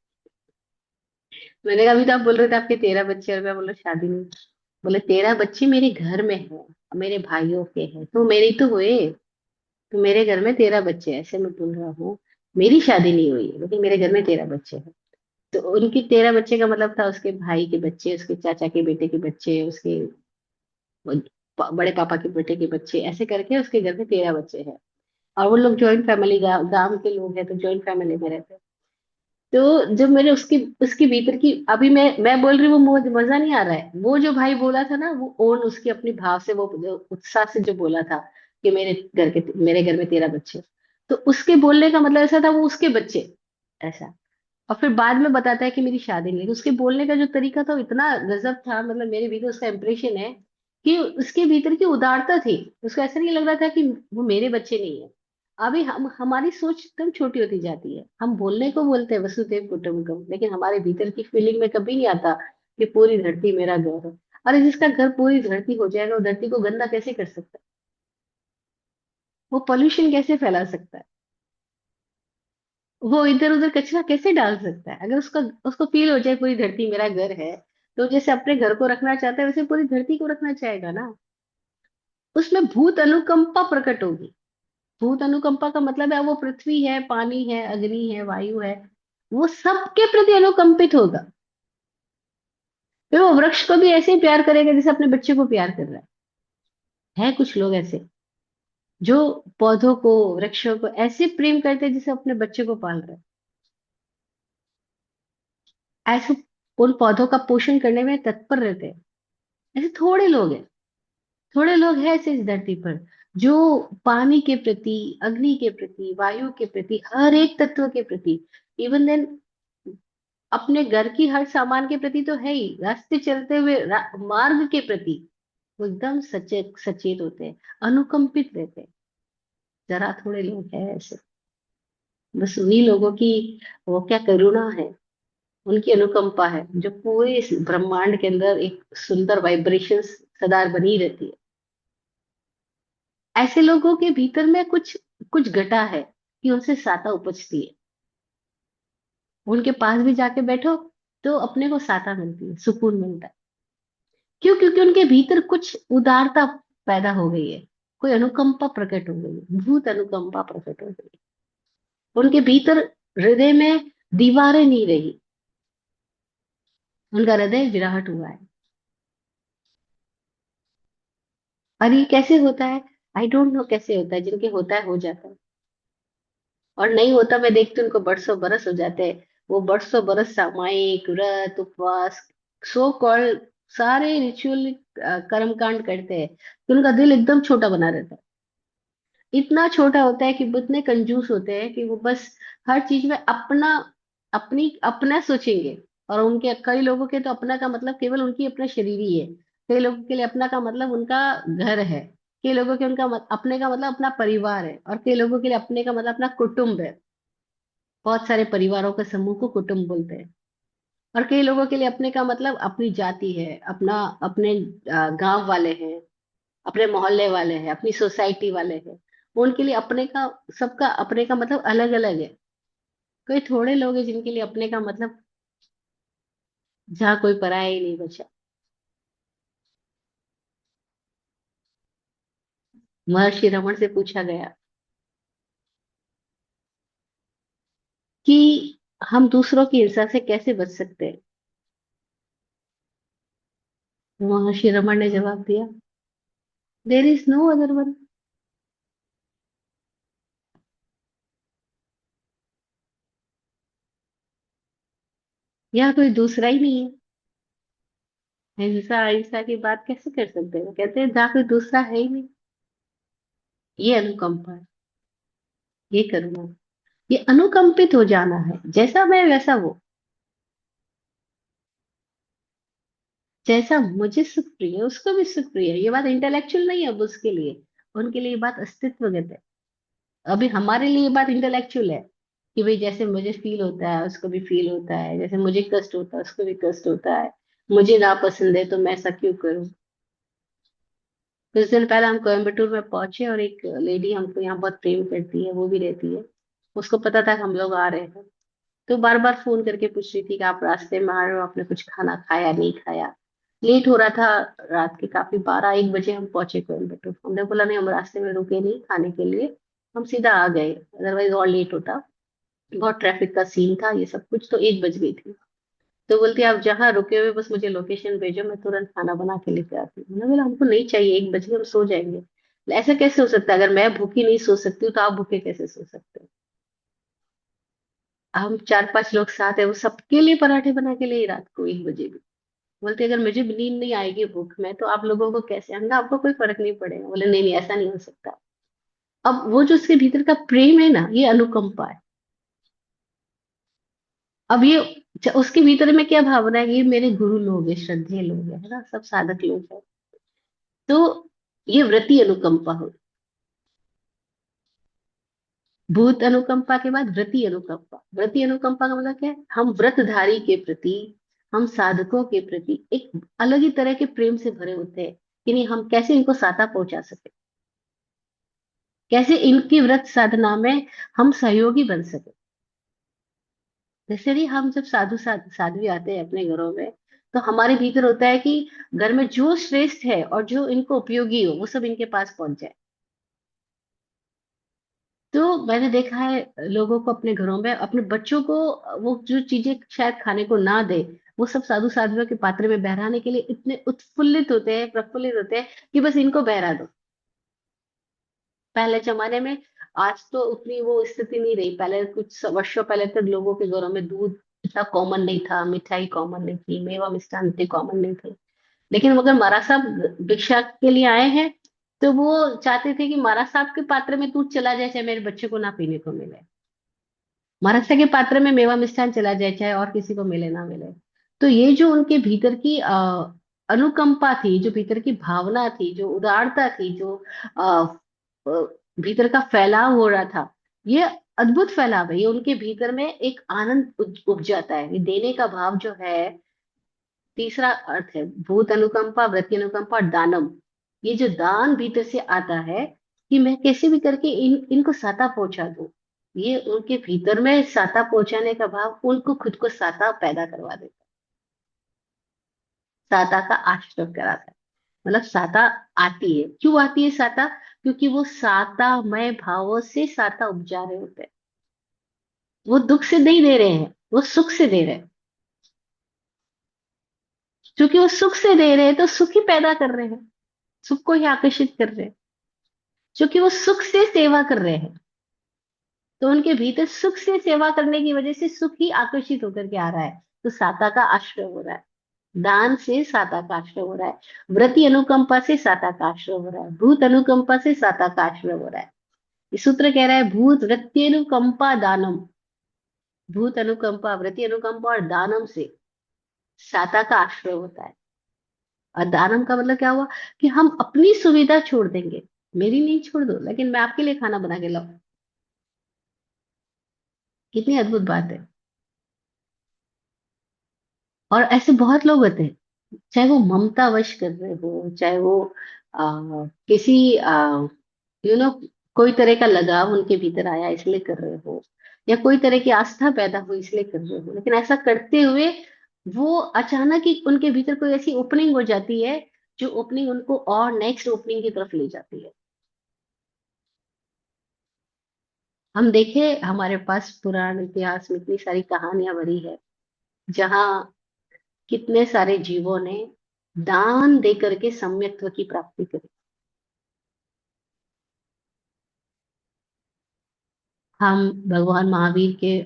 मैंने कहा अभी तो आप बोल रहे थे आपके 13 बच्चे, और मैं बोला शादी नहीं। बोले 13 बच्चे मेरे घर में है, मेरे भाइयों के हैं, तो मेरे ही तो हुए। तो मेरे घर में 13 बच्चे हैं, ऐसे मैं बोल रहा हूँ। मेरी शादी नहीं हुई है, लेकिन मेरे घर में 13 बच्चे हैं। तो उनकी 13 बच्चे का मतलब था उसके भाई के बच्चे, उसके चाचा के बेटे के बच्चे, उसके बड़े पापा के बेटे के बच्चे, ऐसे करके उसके घर में 13 बच्चे हैं। और वो लोग जॉइंट फैमिली, गांव के लोग हैं, तो जॉइंट फैमिली में रहते हैं। तो जब मैंने उसकी उसके भीतर की, अभी मैं बोल रही हूँ, वो मजा नहीं आ रहा है। वो जो भाई बोला था ना, वो ओन उसकी अपनी भाव से, वो जो उत्साह से जो बोला था कि मेरे घर में 13 बच्चे, तो उसके बोलने का मतलब ऐसा था, वो उसके बच्चे, ऐसा। और फिर बाद में बताता है कि मेरी शादी नहीं, तो उसके बोलने का जो तरीका था वो इतना गजब था, मतलब मेरे भीतर उसका इंप्रेशन है कि उसके भीतर की उदारता थी। उसको ऐसा नहीं लग रहा था कि वो मेरे बच्चे नहीं है। अभी हम हमारी सोच एकदम छोटी होती जाती है, हम बोलने को बोलते हैं वसुधैव कुटुंबकम, लेकिन हमारे भीतर की फीलिंग में कभी नहीं आता कि पूरी धरती मेरा घर है। अरे जिसका घर पूरी धरती हो जाएगा, वो धरती को गंदा कैसे कर सकता है? वो पॉल्यूशन कैसे फैला सकता है? वो इधर उधर कचरा कैसे डाल सकता है? अगर उसका उसको फील हो जाए पूरी धरती मेरा घर है, तो जैसे अपने घर को रखना चाहता है, वैसे पूरी धरती को रखना चाहेगा ना। उसमें भूत अनुकंपा प्रकट होगी। भूत अनुकंपा का मतलब है वो पृथ्वी है, पानी है, अग्नि है, वायु है, वो सबके प्रति अनुकंपित होगा। फिर वो वृक्ष को भी ऐसे ही प्यार करेगा जैसे अपने बच्चे को प्यार कर रहा है कुछ लोग ऐसे, जो पौधों को, वृक्षों को ऐसे प्रेम करते हैं जैसे अपने बच्चे को पाल रहे हैं, ऐसे उन पौधों का पोषण करने में तत्पर रहते हैं। ऐसे थोड़े लोग हैं, थोड़े लोग हैं ऐसे इस धरती पर, जो पानी के प्रति, अग्नि के प्रति, वायु के प्रति, हर एक तत्व के प्रति, इवन देन अपने घर की हर सामान के प्रति तो है ही, रास्ते चलते हुए मार्ग के प्रति वो एकदम सचेत सचेत होते हैं, अनुकंपित रहते हैं। जरा थोड़े लोग हैं ऐसे, बस उन्हीं लोगों की, वो क्या करुणा है, उनकी अनुकंपा है, जो पूरे इस ब्रह्मांड के अंदर एक सुंदर वाइब्रेशन सदा बनी रहती है। ऐसे लोगों के भीतर में कुछ कुछ घटा है कि उनसे साता उपजती है। उनके पास भी जाके बैठो तो अपने को साता मिलती है, सुकून मिलता है। क्यों? क्योंकि उनके भीतर कुछ उदारता पैदा हो गई है, कोई अनुकंपा प्रकट हो गई है, भूत अनुकंपा प्रकट हो गई है। उनके भीतर हृदय में दीवारें नहीं रही, उनका हृदय विराट हुआ है। और ये कैसे होता है? आई डोंट नो कैसे होता है, जिनके होता है हो जाता है, और नहीं होता मैं देखती हूँ उनको बरसों बरस हो जाते हैं। वो बरसों बरस सामायिक व्रत उपवास, सो कॉल्ड सारे रिचुअल कर्म कांड करते हैं, तो उनका दिल एकदम छोटा बना रहता है। इतना छोटा होता है कि वो इतने कंजूस होते हैं कि वो बस हर चीज में अपना, अपना सोचेंगे। और उनके कई लोगों के तो अपना का मतलब केवल उनकी अपना शरीर ही है। कई लोगों के लिए अपना का मतलब उनका घर है। कई लोगों के उनका अपने का मतलब अपना परिवार है, और कई लोगों के लिए अपने का मतलब अपना कुटुंब है। बहुत सारे परिवारों के समूह को कुटुंब बोलते हैं। और कई लोगों के लिए अपने का मतलब अपनी जाति है, अपना, अपने गांव वाले हैं, अपने मोहल्ले वाले हैं, अपनी सोसाइटी वाले हैं। उनके लिए अपने का, सबका अपने का मतलब अलग अलग है। कोई थोड़े लोग हैं जिनके लिए अपने का मतलब जहाँ कोई पराया ही नहीं बचा। महर्षि रमन से पूछा गया कि हम दूसरों की हिंसा से कैसे बच सकते हैं। महर्षि रमन ने जवाब दिया, there is no other one. यहाँ कोई दूसरा ही नहीं है। हिंसा अहिंसा की बात कैसे कर सकते हैं? कहते हैं जहाँ कोई दूसरा है ही नहीं। ये अनुकंपा है, ये करुणा, ये अनुकंपित हो जाना है, जैसा मैं वैसा वो। जैसा मुझे सुख प्रिय है उसको भी सुख प्रिय है। ये बात इंटेलेक्चुअल नहीं है अब उसके लिए, उनके लिए ये बात अस्तित्वगत है। अभी हमारे लिए ये बात इंटेलेक्चुअल है। कि भाई जैसे मुझे फील होता है उसको भी फील होता है, जैसे मुझे कष्ट होता है उसको भी कष्ट होता है, मुझे ना पसंद है तो मैं ऐसा क्यों करूं। कुछ दिन पहले हम कोयम्बटूर में पहुंचे और एक लेडी हमको यहाँ बहुत प्रेम करती है, वो भी रहती है। उसको पता था कि हम लोग आ रहे हैं, तो बार बार फोन करके पूछ रही थी कि आप रास्ते में आ रहे हो, आपने कुछ खाना खाया नहीं खाया। लेट हो रहा था, रात के काफी 12-1 बजे हम पहुंचे कोयम्बटूर। हमने बोला नहीं, हम रास्ते में रुके नहीं खाने के लिए, हम सीधा आ गए, अदरवाइज और लेट होता। बहुत ट्रैफिक का सीन था ये सब कुछ, तो 1 बज गई थी। तो बोलती आप जहाँ रुके हुए बस मुझे लोकेशन भेजो, मैं तुरंत खाना बना के लेके आती हूँ। मैंने बोला हमको नहीं चाहिए, 1 बजे हम सो जाएंगे। बोले, ऐसा कैसे हो सकता है, अगर मैं भूखी नहीं सो सकती हूँ तो आप भूखे कैसे सो सकते हो। हम 4-5 लोग साथ है, वो सबके लिए पराठे बना के ले रात को 1 बजे भी। बोलते अगर मुझे नींद नहीं आएगी भूख में तो आप लोगों को कैसे, हमने आपको कोई फर्क नहीं पड़ेगा। बोले नहीं नहीं, ऐसा नहीं हो सकता। अब वो जो उसके भीतर का प्रेम है ना, ये अनुकंपा है। अब ये उसके भीतर में क्या भावना है, ये मेरे गुरु लोग हैं, श्रद्धेय लोग हैं, है ना, सब साधक लोग हैं। तो ये व्रति अनुकंपा हो। भूत अनुकंपा के बाद व्रति अनुकंपा। व्रति अनुकंपा का मतलब क्या है, हम व्रतधारी के प्रति, हम साधकों के प्रति एक अलग ही तरह के प्रेम से भरे होते हैं कि नहीं, हम कैसे इनको साता पहुंचा सके, कैसे इनकी व्रत साधना में हम सहयोगी बन सके। जैसे भी हम जब साध्वी आते हैं अपने घरों में, तो हमारे भीतर होता है कि घर में जो श्रेष्ठ है और जो इनको उपयोगी हो वो सब इनके पास पहुंच जाए। तो मैंने देखा है लोगों को अपने घरों में, अपने बच्चों को वो जो चीजें शायद खाने को ना दे, वो सब साधु साधुओं के पात्र में बहराने के लिए इतने उत्फुल्लित होते हैं, प्रफुल्लित होते हैं कि बस इनको बहरा दो। पहले जमाने में, आज तो उतनी वो स्थिति नहीं रही, पहले कुछ वर्षों पहले तक लोगों के घरों में दूध इतना कॉमन नहीं था, मिठाई कॉमन नहीं थी, मेवा मिष्ठान इतने कॉमन नहीं थे। लेकिन मगर महाराज साहब भिक्षा के लिए आए हैं, तो वो चाहते थे कि महाराज साहब के पात्र में दूध चला जाए चाहे मेरे बच्चे को ना पीने को मिले, महाराज साहब के पात्र में मेवा मिष्ठान चला जाए चाहे और किसी को मिले ना मिले। तो ये जो उनके भीतर की अनुकंपा थी, जो भीतर की भावना थी, जो उदारता थी, जो भीतर का फैलाव हो रहा था, ये अद्भुत फैलाव है। ये उनके भीतर में एक आनंद उपज जाता है, ये देने का भाव जो है। तीसरा अर्थ है भूत अनुकंपा, वृत्ति अनुकंपा और दानम। ये जो दान भीतर से आता है कि मैं कैसे भी करके इनको साता पहुंचा दूं, ये उनके भीतर में साता पहुंचाने का भाव उनको खुद को साता पैदा करवा देता है, साता का आश्रय कराता है। मतलब साता आती है, क्यों आती है साता, क्योंकि वो सातामय भावों से साता उपजा रहे होते हैं। वो दुख से नहीं दे रहे हैं, वो सुख से दे रहे हैं। क्योंकि वो सुख से दे रहे हैं तो सुख ही पैदा कर रहे हैं, सुख को ही आकर्षित कर रहे हैं। क्योंकि वो सुख से सेवा कर रहे हैं, तो उनके भीतर सुख से सेवा करने की वजह से सुख ही आकर्षित होकर के आ रहा है। तो साता का आश्रय हो रहा है, दान से साता का आश्रय हो रहा है, व्रति अनुकंपा से साता का आश्रय हो रहा है, भूत अनुकंपा से साता का आश्रय हो रहा है। ये सूत्र कह रहा है भूत वृत्ति अनुकंपा दानम, भूत अनुकंपा वृत्ति अनुकंपा और दानम से साता का आश्रय होता है। और दानम का मतलब क्या हुआ, कि हम अपनी सुविधा छोड़ देंगे, मेरी नहीं छोड़ दो लेकिन मैं आपके लिए खाना बना के लाऊं। कितनी अद्भुत बात है। और ऐसे बहुत लोग होते हैं, चाहे वो ममता वश कर रहे हो, चाहे वो किसी यू नो कोई तरह का लगाव उनके भीतर आया इसलिए कर रहे हो, या कोई तरह की आस्था पैदा हुई इसलिए कर रहे हो, लेकिन ऐसा करते हुए वो अचानक ही उनके भीतर कोई ऐसी ओपनिंग हो जाती है, जो ओपनिंग उनको और नेक्स्ट ओपनिंग की तरफ ले जाती है। हम देखे हमारे पास पुराण इतिहास में इतनी सारी कहानियां भरी है, जहाँ कितने सारे जीवों ने दान दे करके सम्यक्त्व की प्राप्ति करी। हम भगवान महावीर के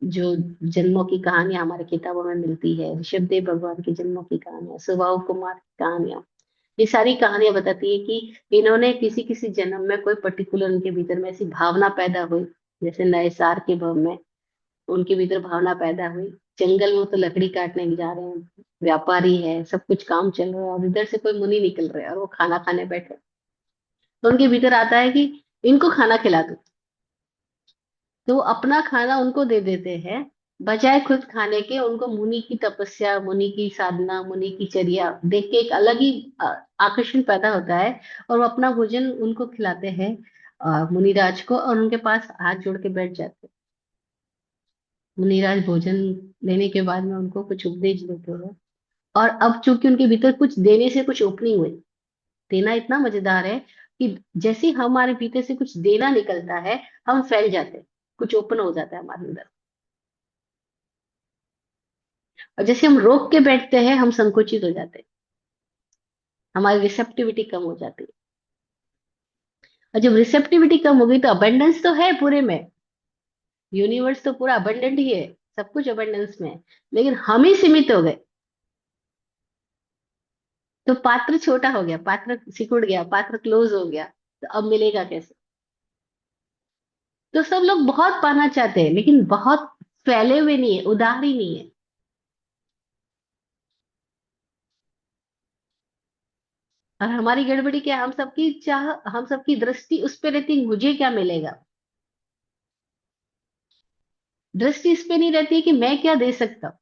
जो जन्मों की कहानियां हमारे किताबों में मिलती है, ऋषभदेव भगवान के जन्मों की कहानियां, सुबाहु कुमार की कहानियां, ये सारी कहानियां बताती है कि इन्होंने किसी किसी जन्म में कोई पर्टिकुलर उनके भीतर में ऐसी भावना पैदा हुई। जैसे नए सार के भव में उनके भीतर भावना पैदा हुई, जंगल में तो लकड़ी काटने जा रहे हैं, व्यापारी है, सब कुछ काम चल रहा है, और इधर से कोई मुनि निकल रहे हैं और वो खाना खाने बैठे। तो उनके भीतर आता है कि इनको खाना खिला दो। तो वो अपना खाना उनको दे देते हैं, बजाय खुद खाने के। उनको मुनि की तपस्या, मुनि की साधना, मुनि की चर्या देख के एक अलग ही अ, आकर्षण पैदा होता है। और वो अपना भोजन उनको खिलाते हैं, मुनिराज को, और उनके पास हाथ जोड़ के बैठ जाते हैं। मुनिराज भोजन लेने के बाद में उनको कुछ उपदेश देते हैं। और अब चूंकि उनके भीतर कुछ देने से कुछ ओपनिंग हुई, देना इतना मजेदार है कि जैसे ही हमारे भीतर से कुछ देना निकलता है, हम फैल जाते हैं, कुछ ओपन हो जाता है हमारे अंदर। और जैसे हम रोक के बैठते हैं, हम संकुचित हो जाते हैं, हमारी रिसेप्टिविटी कम हो जाती है। और जब रिसेप्टिविटी कम हो गई तो अबंडेंस तो है पूरे में, यूनिवर्स तो पूरा अबंडेंट ही है, सब कुछ अबंडेंस में है, लेकिन हम ही सीमित हो गए। तो पात्र छोटा हो गया, पात्र सिकुड़ गया, पात्र क्लोज हो गया, तो अब मिलेगा कैसे? तो सब लोग बहुत पाना चाहते हैं, लेकिन बहुत फैले हुए नहीं है, उदार ही नहीं है। और हमारी गड़बड़ी क्या है? हम सबकी चाह, हम सबकी दृष्टि उस पे रहती है, मुझे क्या मिलेगा। दृष्टि इस पे नहीं रहती है कि मैं क्या दे सकता हूँ।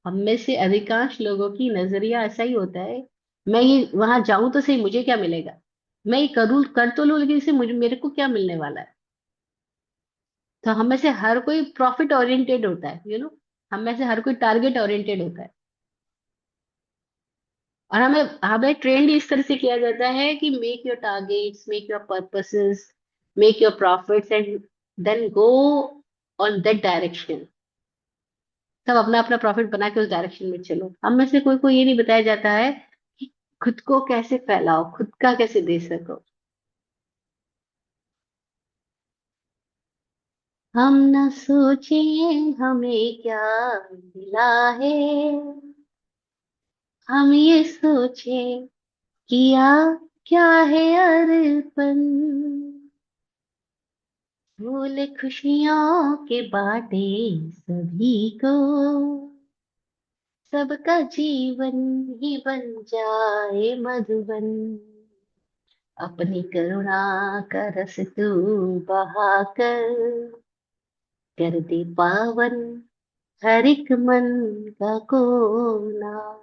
हम में से अधिकांश लोगों की नजरिया ऐसा ही होता है, मैं ये वहां जाऊं तो सही, मुझे क्या मिलेगा। मैं ये करूँ, कर तो लूं, लेकिन इससे मुझे, मेरे को क्या मिलने वाला है। तो हम में से हर कोई प्रॉफिट ओरिएंटेड होता है, हम में से हर कोई टारगेट ओरिएंटेड होता है। और हमें हमें ट्रेंड इस तरह से किया जाता है कि make your targets, make your purposes, make your profits, and then go on that direction. सब अपना अपना प्रॉफिट बना के उस डायरेक्शन में चलो। हम में से कोई को ये नहीं बताया जाता है कि खुद को कैसे फैलाओ, खुद का कैसे दे सको। हम न सोचे हमें क्या मिला है, हम ये सोचे किया क्या है अर्पण। फूल खुशियों के बाटे सभी को, सबका जीवन ही बन जाए मधुबन। अपनी करुणा का रस तू बहाकर, कर दे पावन हर एक मन का कोना।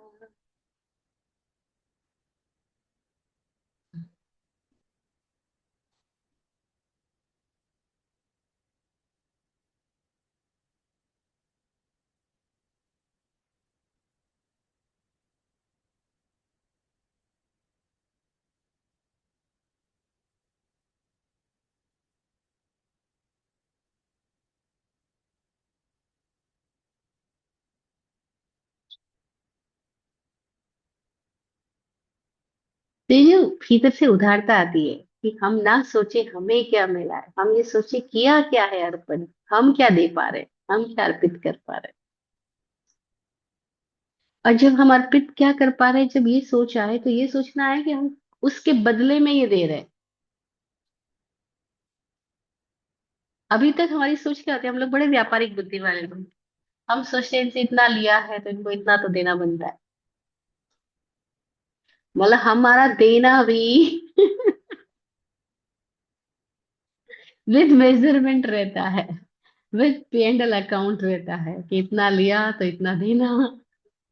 तो ये जो भीतर से उदारता आती है कि हम ना सोचे हमें क्या मिला है, हम ये सोचे किया क्या है अर्पण। हम क्या दे पा रहे हैं, हम क्या अर्पित कर पा रहे हैं। और जब हम अर्पित क्या कर पा रहे हैं, जब ये सोच आए, तो ये सोचना है कि हम उसके बदले में ये दे रहे हैं। अभी तक हमारी सोच क्या होती है, हम लोग बड़े व्यापारिक बुद्धि वाले लोग। हम सोचते हैं इनसे इतना लिया है तो इनको इतना तो देना बनता है। मतलब हमारा देना भी विद मेजरमेंट रहता है, विद पे एंड अकाउंट रहता है कि इतना लिया तो इतना देना।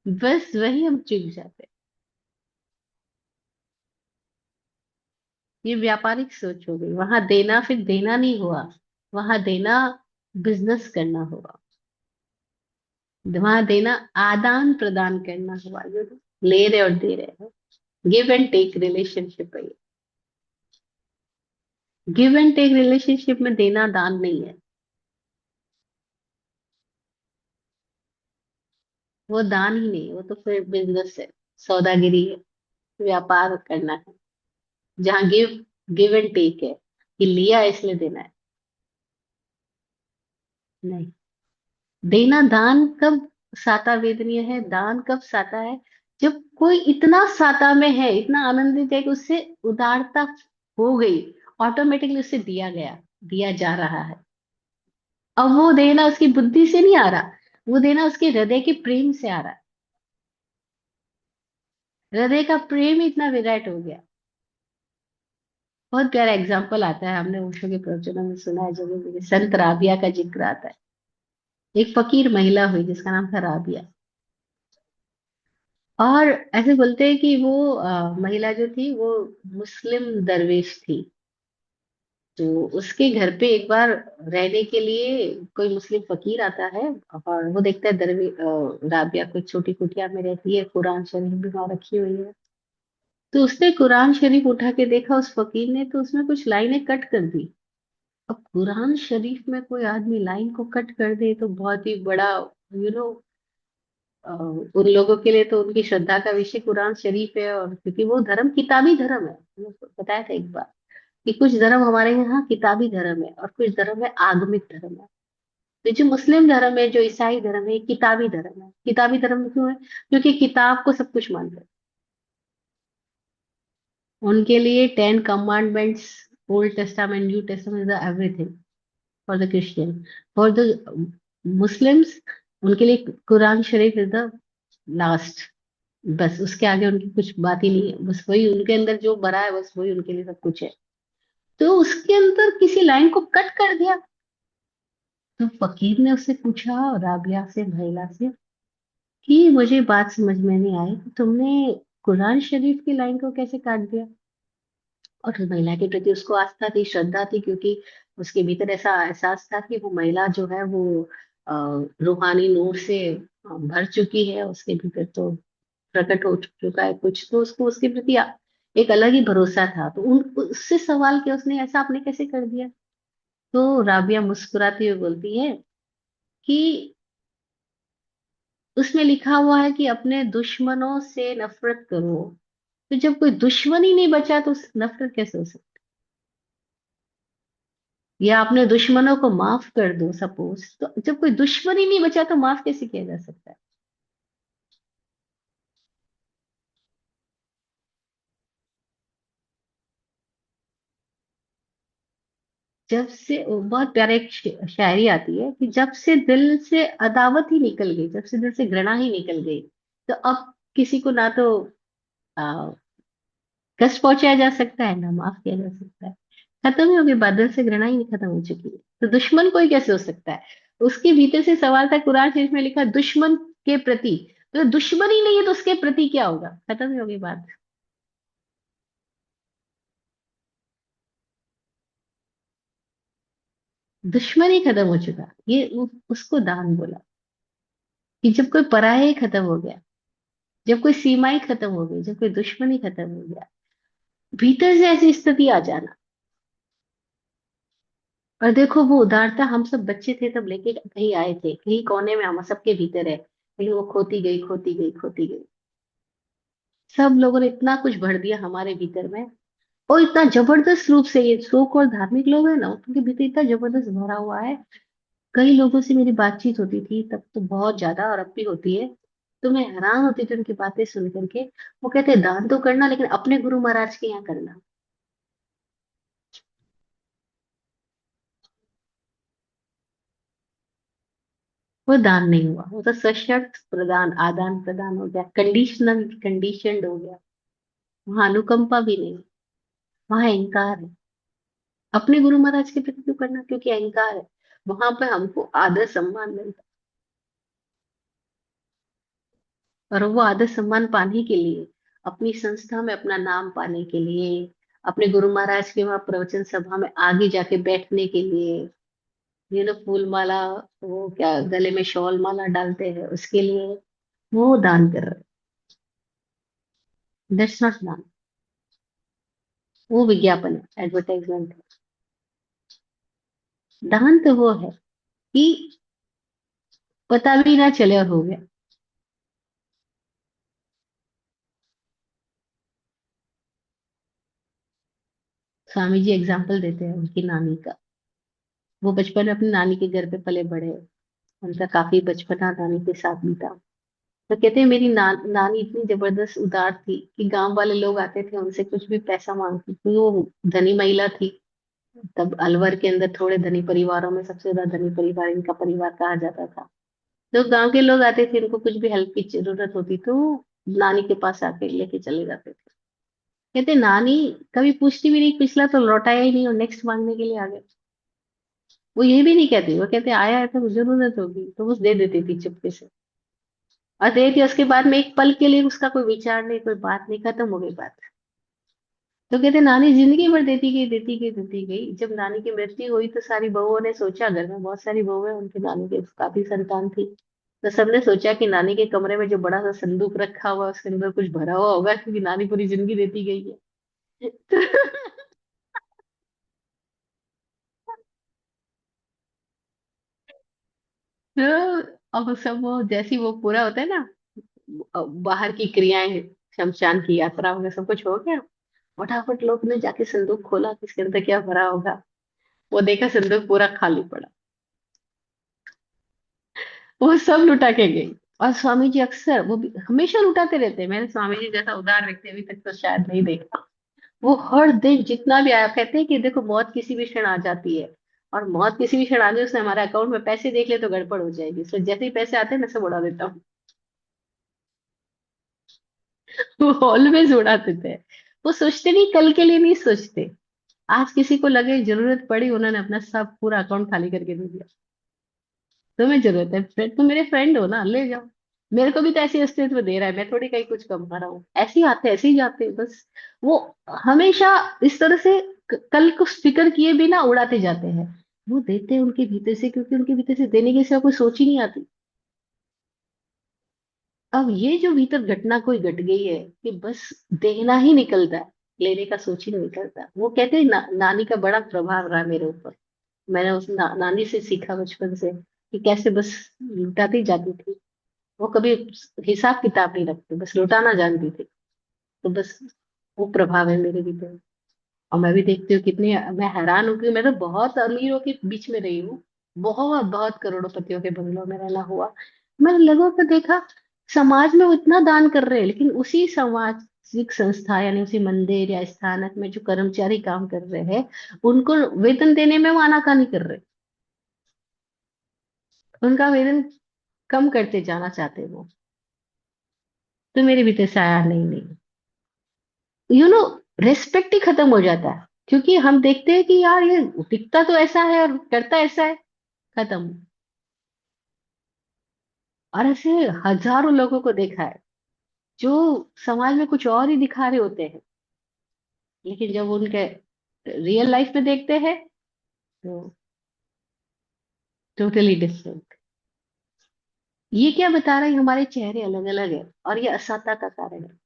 बस वही हम चूक जाते हैं। ये व्यापारिक सोच हो गई। वहां देना फिर देना नहीं हुआ, वहां देना बिजनेस करना हुआ। वहां देना आदान प्रदान करना हुआ, जो ले रहे और दे रहे हैं। गिव एंड टेक रिलेशनशिप है ये। गिव एंड टेक रिलेशनशिप में देना दान नहीं है। वो दान ही नहीं, वो तो फिर बिजनेस है, सौदागिरी है, व्यापार करना है। जहाँ गिव गिव एंड टेक है, कि लिया है इसलिए देना है, नहीं। देना दान कब साता वेदनीय है, दान कब साता है? जब कोई इतना साता में है, इतना आनंदित है कि उससे उदारता हो गई, ऑटोमेटिकली उससे दिया गया, दिया जा रहा है। अब वो देना उसकी बुद्धि से नहीं आ रहा, वो देना उसके हृदय के प्रेम से आ रहा है। हृदय का प्रेम इतना विराट हो गया। बहुत प्यारा एग्जाम्पल आता है, हमने ओशो के प्रवचनों में सुना है, जगह जगह संत राबिया का जिक्र आता है। एक फकीर महिला हुई जिसका नाम था राबिया। और ऐसे बोलते हैं कि वो महिला जो थी वो मुस्लिम दरवेश थी। तो उसके घर पे एक बार रहने के लिए कोई मुस्लिम फकीर आता है, और वो देखता है राबिया कुछ छोटी कुटिया में रहती है, कुरान शरीफ भी वहां रखी हुई है। तो उसने कुरान शरीफ उठा के देखा उस फकीर ने, तो उसमें कुछ लाइनें कट कर दी। अब कुरान शरीफ में कोई आदमी लाइन को कट कर दे तो बहुत ही बड़ा, यू नो, उन लोगों के लिए तो उनकी श्रद्धा का विषय कुरान शरीफ है। और क्योंकि वो धर्म किताबी धर्म है, मैंने बताया था एक बार कि कुछ धर्म हमारे यहाँ किताबी धर्म है और कुछ धर्म है आगमिक धर्म है। तो जो मुस्लिम धर्म है, जो ईसाई धर्म है, ये किताबी धर्म है। किताबी धर्म क्यों है? क्योंकि किताब को सब कुछ मानते हैं। उनके लिए 10 commandments, old testament, new testament, the everything for the Christian. For the Muslims, उनके लिए कुरान शरीफ इज द लास्ट। बस उसके आगे उनकी कुछ बात ही नहीं है, बस वही उनके अंदर जो भरा है, बस वही उनके लिए सब कुछ है। तो उसके अंदर किसी लाइन को कट कर दिया। तो फकीर ने उससे पूछा, राबिया से, महिला से, कि मुझे बात समझ में नहीं आई कि तुमने कुरान शरीफ की लाइन को कैसे काट दिया। और उस महिला के प्रति उसको आस्था थी, श्रद्धा थी, क्योंकि उसके भीतर ऐसा एहसास था कि वो महिला जो है वो अ, रूहानी नूर से भर चुकी है, उसके भीतर तो प्रकट हो चुका है कुछ, तो उसको उसके प्रति एक अलग ही भरोसा था। तो उन उससे सवाल किया उसने, ऐसा आपने कैसे कर दिया? तो राबिया मुस्कुराती हुई बोलती है कि उसमें लिखा हुआ है कि अपने दुश्मनों से नफरत करो। तो जब कोई दुश्मन ही नहीं बचा तो नफरत कैसे हो सकती? या अपने दुश्मनों को माफ कर दो सपोज, तो जब कोई दुश्मन ही नहीं बचा तो माफ कैसे किया जा सकता है? जब से वो बहुत प्यारा एक शायरी आती है कि जब से दिल से अदावत ही निकल गई, जब से दिल से घृणा ही निकल गई, तो अब किसी को ना तो आ, कष्ट पहुंचाया जा सकता है, ना माफ किया जा सकता है। खत्म ही हो गई, बादल से घृणा ही नहीं, खत्म हो चुकी है। तो दुश्मन कोई कैसे हो सकता है? उसके भीतर से सवाल था, कुरान शरीफ में लिखा दुश्मन के प्रति। तो दुश्मन ही नहीं है तो उसके प्रति क्या होगा? खत्म ही हो गई बात। दुश्मन ही खत्म हो चुका, ये उसको दान बोला कि जब कोई पराया ही खत्म हो गया, जब कोई सीमा ही खत्म हो गई, जब कोई दुश्मन ही खत्म हो गया, भीतर से ऐसी स्थिति आ जाना। और देखो वो उदारता, हम सब बच्चे थे तब लेके कहीं आए थे, कहीं कोने में हम सबके भीतर है, लेकिन वो खोती गई, खोती गई, खोती गई। सब लोगों ने इतना कुछ भर दिया हमारे भीतर में, और इतना जबरदस्त रूप से, ये शोक और धार्मिक लोग है ना, उनके भीतर इतना जबरदस्त भरा हुआ है। कई लोगों से मेरी बातचीत होती थी तब तो बहुत ज्यादा, और अब भी होती है। तो मैं हैरान होती थी उनकी बातें सुन करके। वो कहते हैं दान तो करना, लेकिन अपने गुरु महाराज के यहाँ करना। वो दान नहीं हुआ, वो तो सशर्त प्रदान, आदान प्रदान हो गया, कंडीशनल, कंडीशनड हो गया। वहां अनुकंपा भी नहीं, वहां अहंकार है। अपने गुरु महाराज के प्रति क्यों करना? क्योंकि अहंकार है। वहां पर हमको आदर सम्मान मिलता है, और वो आदर सम्मान पाने के लिए, अपनी संस्था में अपना नाम पाने के लिए, अपने गुरु महाराज के वहां प्रवचन सभा में आगे जाके बैठने के लिए, फूल माला, वो क्या गले में शॉल माला डालते हैं उसके लिए, वो दान कर रहे हैं। दैट्स नॉट दान, वो विज्ञापन है, एडवर्टाइजमेंट है। दान तो वो है कि पता भी ना चले और हो गया। स्वामी जी एग्जाम्पल देते हैं उनकी नानी का। वो बचपन में अपनी नानी के घर पे पले बड़े, उनका काफी बचपना नानी के साथ बीता। तो कहते हैं मेरी नानी इतनी जबरदस्त उदार थी कि गांव वाले लोग आते थे उनसे कुछ भी पैसा मांगती थी। वो धनी महिला थी, तब अलवर के अंदर थोड़े धनी परिवारों में सबसे ज्यादा धनी परिवार इनका परिवार कहा जाता था। तो गांव के लोग आते थे, इनको कुछ भी हेल्प की जरूरत होती तो नानी के पास आके लेके चले जाते थे। कहते नानी कभी पूछती भी नहीं, पिछला तो लौटाया ही नहीं और नेक्स्ट मांगने के लिए आ गए। वो ये भी नहीं कहती, वो कहते आया है तो जरूरत होगी तो बस दे देती थी चुपके से। और दे दिया, उसके बाद में एक पल के लिए उसका कोई विचार नहीं, कोई बात नहीं, खत्म हो गई बात। तो कहते नानी जिंदगी भर देती गई देती गई देती गई। जब नानी की मृत्यु हुई तो सारी बहुओं ने सोचा, घर में बहुत सारी बहुएं, उनकी नानी के काफी संतान थी, तो सबने सोचा कि नानी के कमरे में जो बड़ा सा संदूक रखा हुआ है, उसके अंदर कुछ भरा हुआ होगा, क्योंकि नानी पूरी जिंदगी देती गई है। तो अब सब वो जैसी वो पूरा होता है ना, बाहर की क्रियाएं, शमशान की यात्रा वगैरह सब कुछ हो गया, फटाफट लोग ने जाके संदूक खोला कि इसके अंदर क्या भरा होगा। वो देखा संदूक पूरा खाली पड़ा। वो सब लुटा के गई। और स्वामी जी अक्सर वो भी हमेशा लुटाते रहते हैं, मैंने स्वामी जी जैसा उदार व्यक्ति अभी तक तो शायद नहीं देखा। वो हर दिन जितना भी आया, कहते हैं कि देखो मौत किसी भी क्षण आ जाती है, और मौत किसी भी क्षण आने उसने हमारे अकाउंट में पैसे देख ले तो गड़बड़ हो जाएगी, इसलिए जैसे ही पैसे आते हैं मैं सब उड़ा देता हूँ। वो ऑलवेज उड़ा देते हैं। वो सोचते नहीं, कल के लिए नहीं सोचते। आज किसी को लगे जरूरत पड़ी, उन्होंने अपना सब पूरा अकाउंट खाली करके दे दिया। तुम्हें जरूरत है, फिर तुम मेरे फ्रेंड हो ना, ले जाओ। मेरे को भी तो ऐसी अस्तित्व दे रहा है, मैं थोड़ी कहीं कुछ कमा रहा हूँ, ऐसे ही आते ऐसे ही जाते बस। वो हमेशा इस तरह से कल को फिक्र किए बिना उड़ाते जाते हैं। वो देते हैं उनके भीतर से, क्योंकि उनके भीतर से देने की सिवा कोई सोच ही नहीं आती। अब ये जो भीतर घटना कोई घट गई है कि बस देना ही निकलता है, लेने का सोच ही नहीं निकलता। वो कहते हैं नानी का बड़ा प्रभाव रहा मेरे ऊपर। मैंने उस नानी से सीखा बचपन से कि कैसे बस लुटाती जाती थी। वो कभी हिसाब किताब नहीं रखती, बस लुटाना जानती थी। तो बस वो प्रभाव है मेरे भीतर। और मैं भी देखती हूँ कितनी, मैं हैरान हूँ कि मैं तो बहुत अमीरों के बीच में रही हूँ, बहुत बहुत करोड़पतियों के बंगलों में रहना हुआ। मैंने लोगों को देखा, समाज में वो इतना दान कर रहे हैं, लेकिन उसी सामाजिक संस्था यानी उसी मंदिर या स्थानक में जो कर्मचारी काम कर रहे हैं, उनको वेतन देने में वो आनाकानी कर रहे हैं। उनका वेतन कम करते जाना चाहते हैं वो। तो मेरे भीतर से आया, नहीं नहीं, यू नो, रेस्पेक्ट ही खत्म हो जाता है, क्योंकि हम देखते हैं कि यार ये दिखता तो ऐसा है और करता ऐसा है। खत्म। और ऐसे हजारों लोगों को देखा है जो समाज में कुछ और ही दिखा रहे होते हैं, लेकिन जब उनके रियल लाइफ में देखते हैं तो टोटली डिफरेंट। ये क्या बता रहा है, हमारे चेहरे अलग अलग है, और ये असता का कारण है।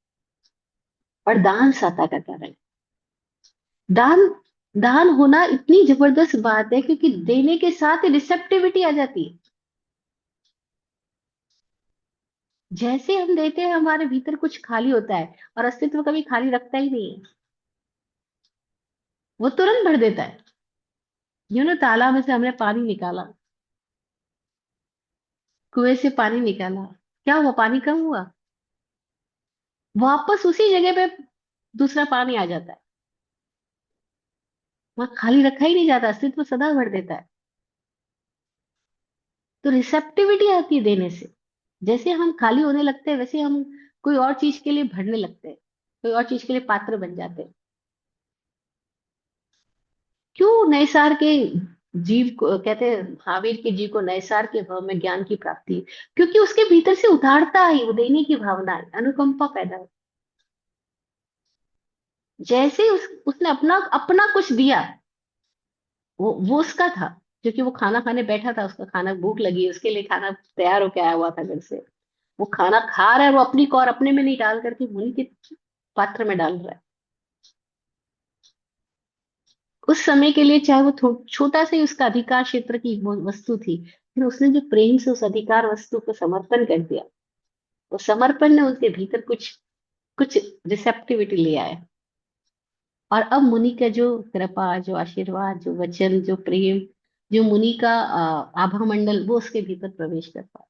और दान सता का कारण है। दान, दान होना इतनी जबरदस्त बात है, क्योंकि देने के साथ रिसेप्टिविटी आ जाती है। जैसे हम देते हैं हमारे भीतर कुछ खाली होता है, और अस्तित्व कभी खाली रखता ही नहीं है, वो तुरंत भर देता है। तालाब में से हमने पानी निकाला, कुएं से पानी निकाला, क्या हुआ, पानी कम हुआ? वापस उसी जगह पे दूसरा पानी आ जाता है। वहां खाली रखा ही नहीं जाता, अस्तित्व सदा भर देता है। तो रिसेप्टिविटी आती है देने से। जैसे हम खाली होने लगते हैं, वैसे हम कोई और चीज के लिए भरने लगते हैं, कोई और चीज के लिए पात्र बन जाते हैं। क्यों नैसार के जीव को कहते हैं, महावीर के जीव को नैसार के भाव में ज्ञान की प्राप्ति? क्योंकि उसके भीतर से उदारता आई, वो देने की भावना है, अनुकंपा पैदा है। जैसे उसने अपना अपना कुछ दिया, वो उसका था, क्योंकि वो खाना खाने बैठा था, उसका खाना, भूख लगी, उसके लिए खाना तैयार होके आया हुआ था घर से। वो खाना खा रहा है, वो अपनी कौर अपने में नहीं डाल करके मुनि के पात्र में डाल रहा है। उस समय के लिए चाहे वो छोटा सा ही उसका अधिकार क्षेत्र की वो वस्तु थी, फिर उसने जो प्रेम से उस अधिकार वस्तु को समर्पण कर दिया, वो समर्पण ने उसके भीतर कुछ कुछ रिसेप्टिविटी ले आया। और अब मुनि का जो कृपा, जो आशीर्वाद, जो वचन, जो प्रेम, जो मुनि का आभा मंडल, वो उसके भीतर प्रवेश कर पाया।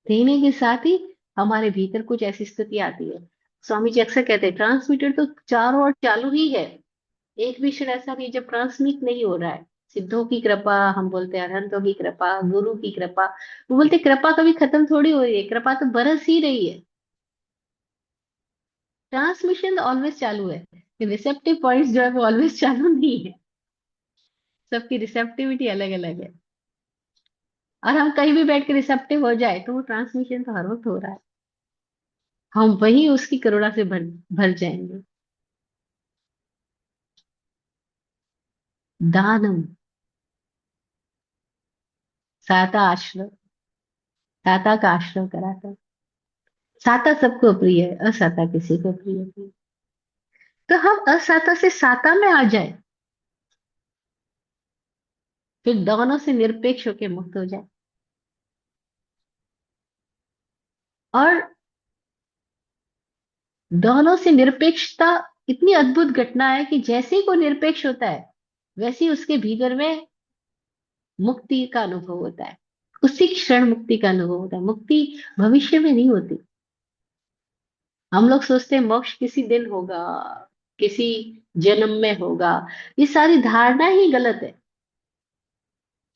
देने के साथ ही हमारे भीतर कुछ ऐसी स्थिति आती है। स्वामी जी अक्सर कहते हैं ट्रांसमीटर तो चारों ओर चालू ही है, एक भी क्षण ऐसा नहीं जब ट्रांसमिट नहीं हो रहा है। सिद्धों की कृपा, हम बोलते हैं अरहंतों की कृपा, गुरु की कृपा। वो बोलते कृपा कभी खत्म थोड़ी हो रही है, कृपा तो बरस ही रही है। ट्रांसमिशन ऑलवेज चालू है, रिसेप्टिव पॉइंट्स जो है वो ऑलवेज चालू नहीं है। सबकी रिसेप्टिविटी अलग अलग है। और हम कहीं भी बैठ के रिसेप्टिव हो जाए तो वो ट्रांसमिशन तो हर वक्त हो रहा है। हम वही उसकी करुणा से भर भर जाएंगे। दानम, साता आश्रम, साता का आश्रम करा था। साता सबको प्रिय है, असाता किसी को प्रिय नहीं। तो हम असाता से साता में आ जाए, फिर दोनों से निरपेक्ष होकर मुक्त हो जाए। और दोनों से निरपेक्षता इतनी अद्भुत घटना है कि जैसे ही कोई निरपेक्ष होता है, वैसे ही उसके भीतर में मुक्ति का अनुभव होता है। उसी क्षण मुक्ति का अनुभव होता है। मुक्ति भविष्य में नहीं होती। हम लोग सोचते हैं मोक्ष किसी दिन होगा, किसी जन्म में होगा। ये सारी धारणा ही गलत है।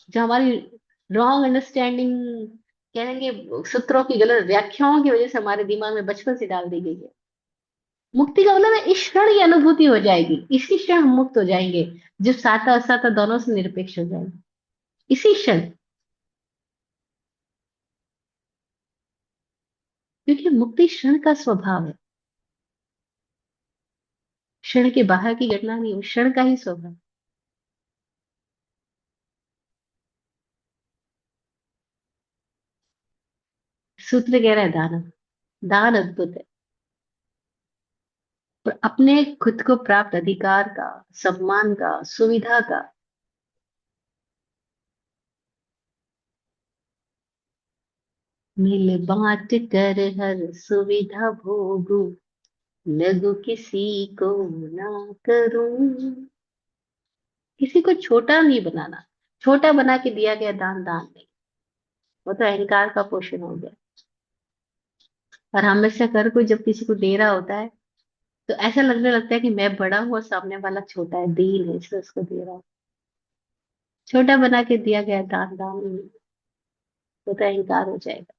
जो हमारी रॉन्ग अंडरस्टैंडिंग कहेंगे, सूत्रों की गलत व्याख्याओं की वजह से हमारे दिमाग में बचपन से डाल दी गई है। मुक्ति का मतलब है इस क्षण ये अनुभूति हो जाएगी, इसी क्षण हम मुक्त हो जाएंगे, जब साता असाता दोनों से निरपेक्ष हो जाएंगे, इसी क्षण। क्योंकि मुक्ति क्षण का स्वभाव है। क्षण के बाहर की घटना नहीं, वो क्षण का ही स्वभाव। सूत्र कह रहा है दान। दान अद्भुत है। और अपने खुद को प्राप्त अधिकार का, सम्मान का, सुविधा का, मिल बांट कर हर सुविधा भोगू, लगू किसी को ना करूं। किसी को छोटा नहीं बनाना। छोटा बना के दिया गया दान दान नहीं, वो तो अहंकार का पोषण हो गया। और हमेशा कर कोई जब किसी को दे रहा होता है, तो ऐसा लगने लगता है कि मैं बड़ा हूं और सामने वाला छोटा है, दीन है, इसलिए उसको दे रहा हूं। छोटा बना के दिया गया दान दान नहीं, वो तो अहंकार हो जाएगा।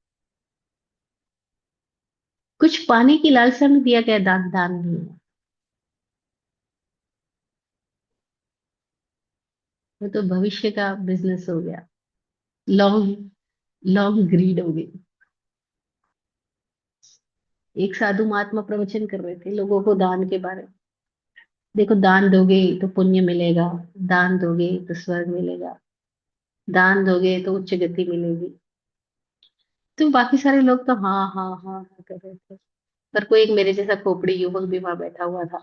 कुछ पाने की लालसा में दिया गया दान दान नहीं है, वो तो भविष्य का बिजनेस हो गया। लॉन्ग लॉन्ग ग्रीड हो गई। एक साधु महात्मा प्रवचन कर रहे थे लोगों को दान के बारे में। देखो, दान दोगे तो पुण्य मिलेगा, दान दोगे तो स्वर्ग मिलेगा, दान दोगे तो उच्च गति मिलेगी। तो बाकी सारे लोग तो हाँ हाँ हाँ हाँ कर रहे थे। पर कोई एक मेरे जैसा खोपड़ी युवक भी वहां बैठा हुआ था।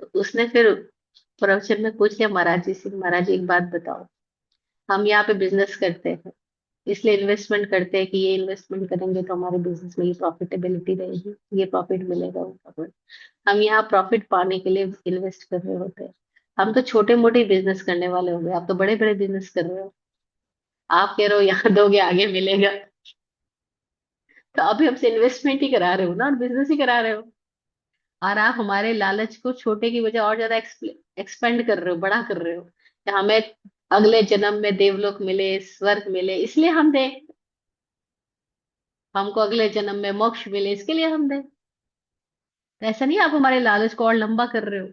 तो उसने फिर प्रवचन में पूछ लिया महाराज जी से, महाराज जी एक बात बताओ, हम यहाँ पे बिजनेस करते हैं, इसलिए इन्वेस्टमेंट करते हैं कि ये इन्वेस्टमेंट करेंगे तो हमारे बिजनेस में ये प्रॉफिटेबिलिटी रहेगी, ये प्रॉफिट मिलेगा, वो प्रॉफिट। हम यहाँ प्रॉफिट पाने के लिए इन्वेस्ट कर रहे होते हैं। हम तो छोटे मोटे बिजनेस करने वाले हो गए, आप तो बड़े बड़े बिजनेस कर रहे हो। आप कह रहे हो यहाँ दोगे आगे मिलेगा, तो अभी हमसे इन्वेस्टमेंट ही करा रहे हो ना, और बिजनेस ही करा रहे हो। और आप हमारे लालच को छोटे की वजह और ज्यादा एक्सपेंड कर रहे हो, बड़ा कर रहे हो कि हमें अगले जन्म में देवलोक मिले, स्वर्ग मिले, इसलिए हम दें। हमको अगले जन्म में मोक्ष मिले, इसके लिए हम दें। तो ऐसा नहीं, आप हमारे लालच को और लंबा कर रहे हो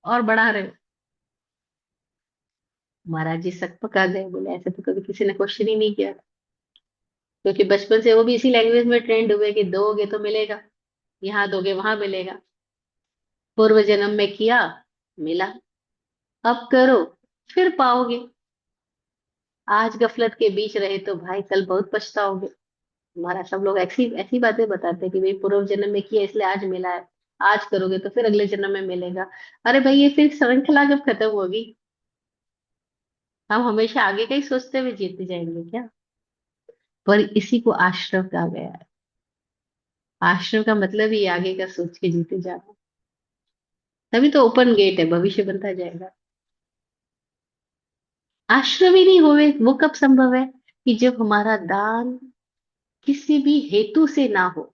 और बढ़ा रहे हो। महाराज जी सक पका गए, बोले ऐसे तो कभी किसी ने क्वेश्चन ही नहीं किया। क्योंकि बचपन से वो भी इसी लैंग्वेज में ट्रेंड हुए कि दोगे तो मिलेगा, यहाँ दोगे वहां मिलेगा। पूर्व जन्म में किया, मिला, अब करो, फिर पाओगे। आज गफलत के बीच रहे तो भाई कल बहुत पछताओगे। हमारा सब लोग ऐसी ऐसी बातें बताते हैं कि भाई पूर्व जन्म में किया इसलिए आज मिला है, आज करोगे तो फिर अगले जन्म में मिलेगा। अरे भाई, ये फिर श्रृंखला कब खत्म होगी? हम हमेशा आगे का ही सोचते हुए जीते जाएंगे क्या? पर इसी को आश्रम कहा गया है। आश्रम का मतलब ही आगे का सोच के जीते जाना। तभी तो ओपन गेट है, भविष्य बनता जाएगा। आश्रम ही नहीं होवे वो कब संभव है? कि जब हमारा दान किसी भी हेतु से ना हो,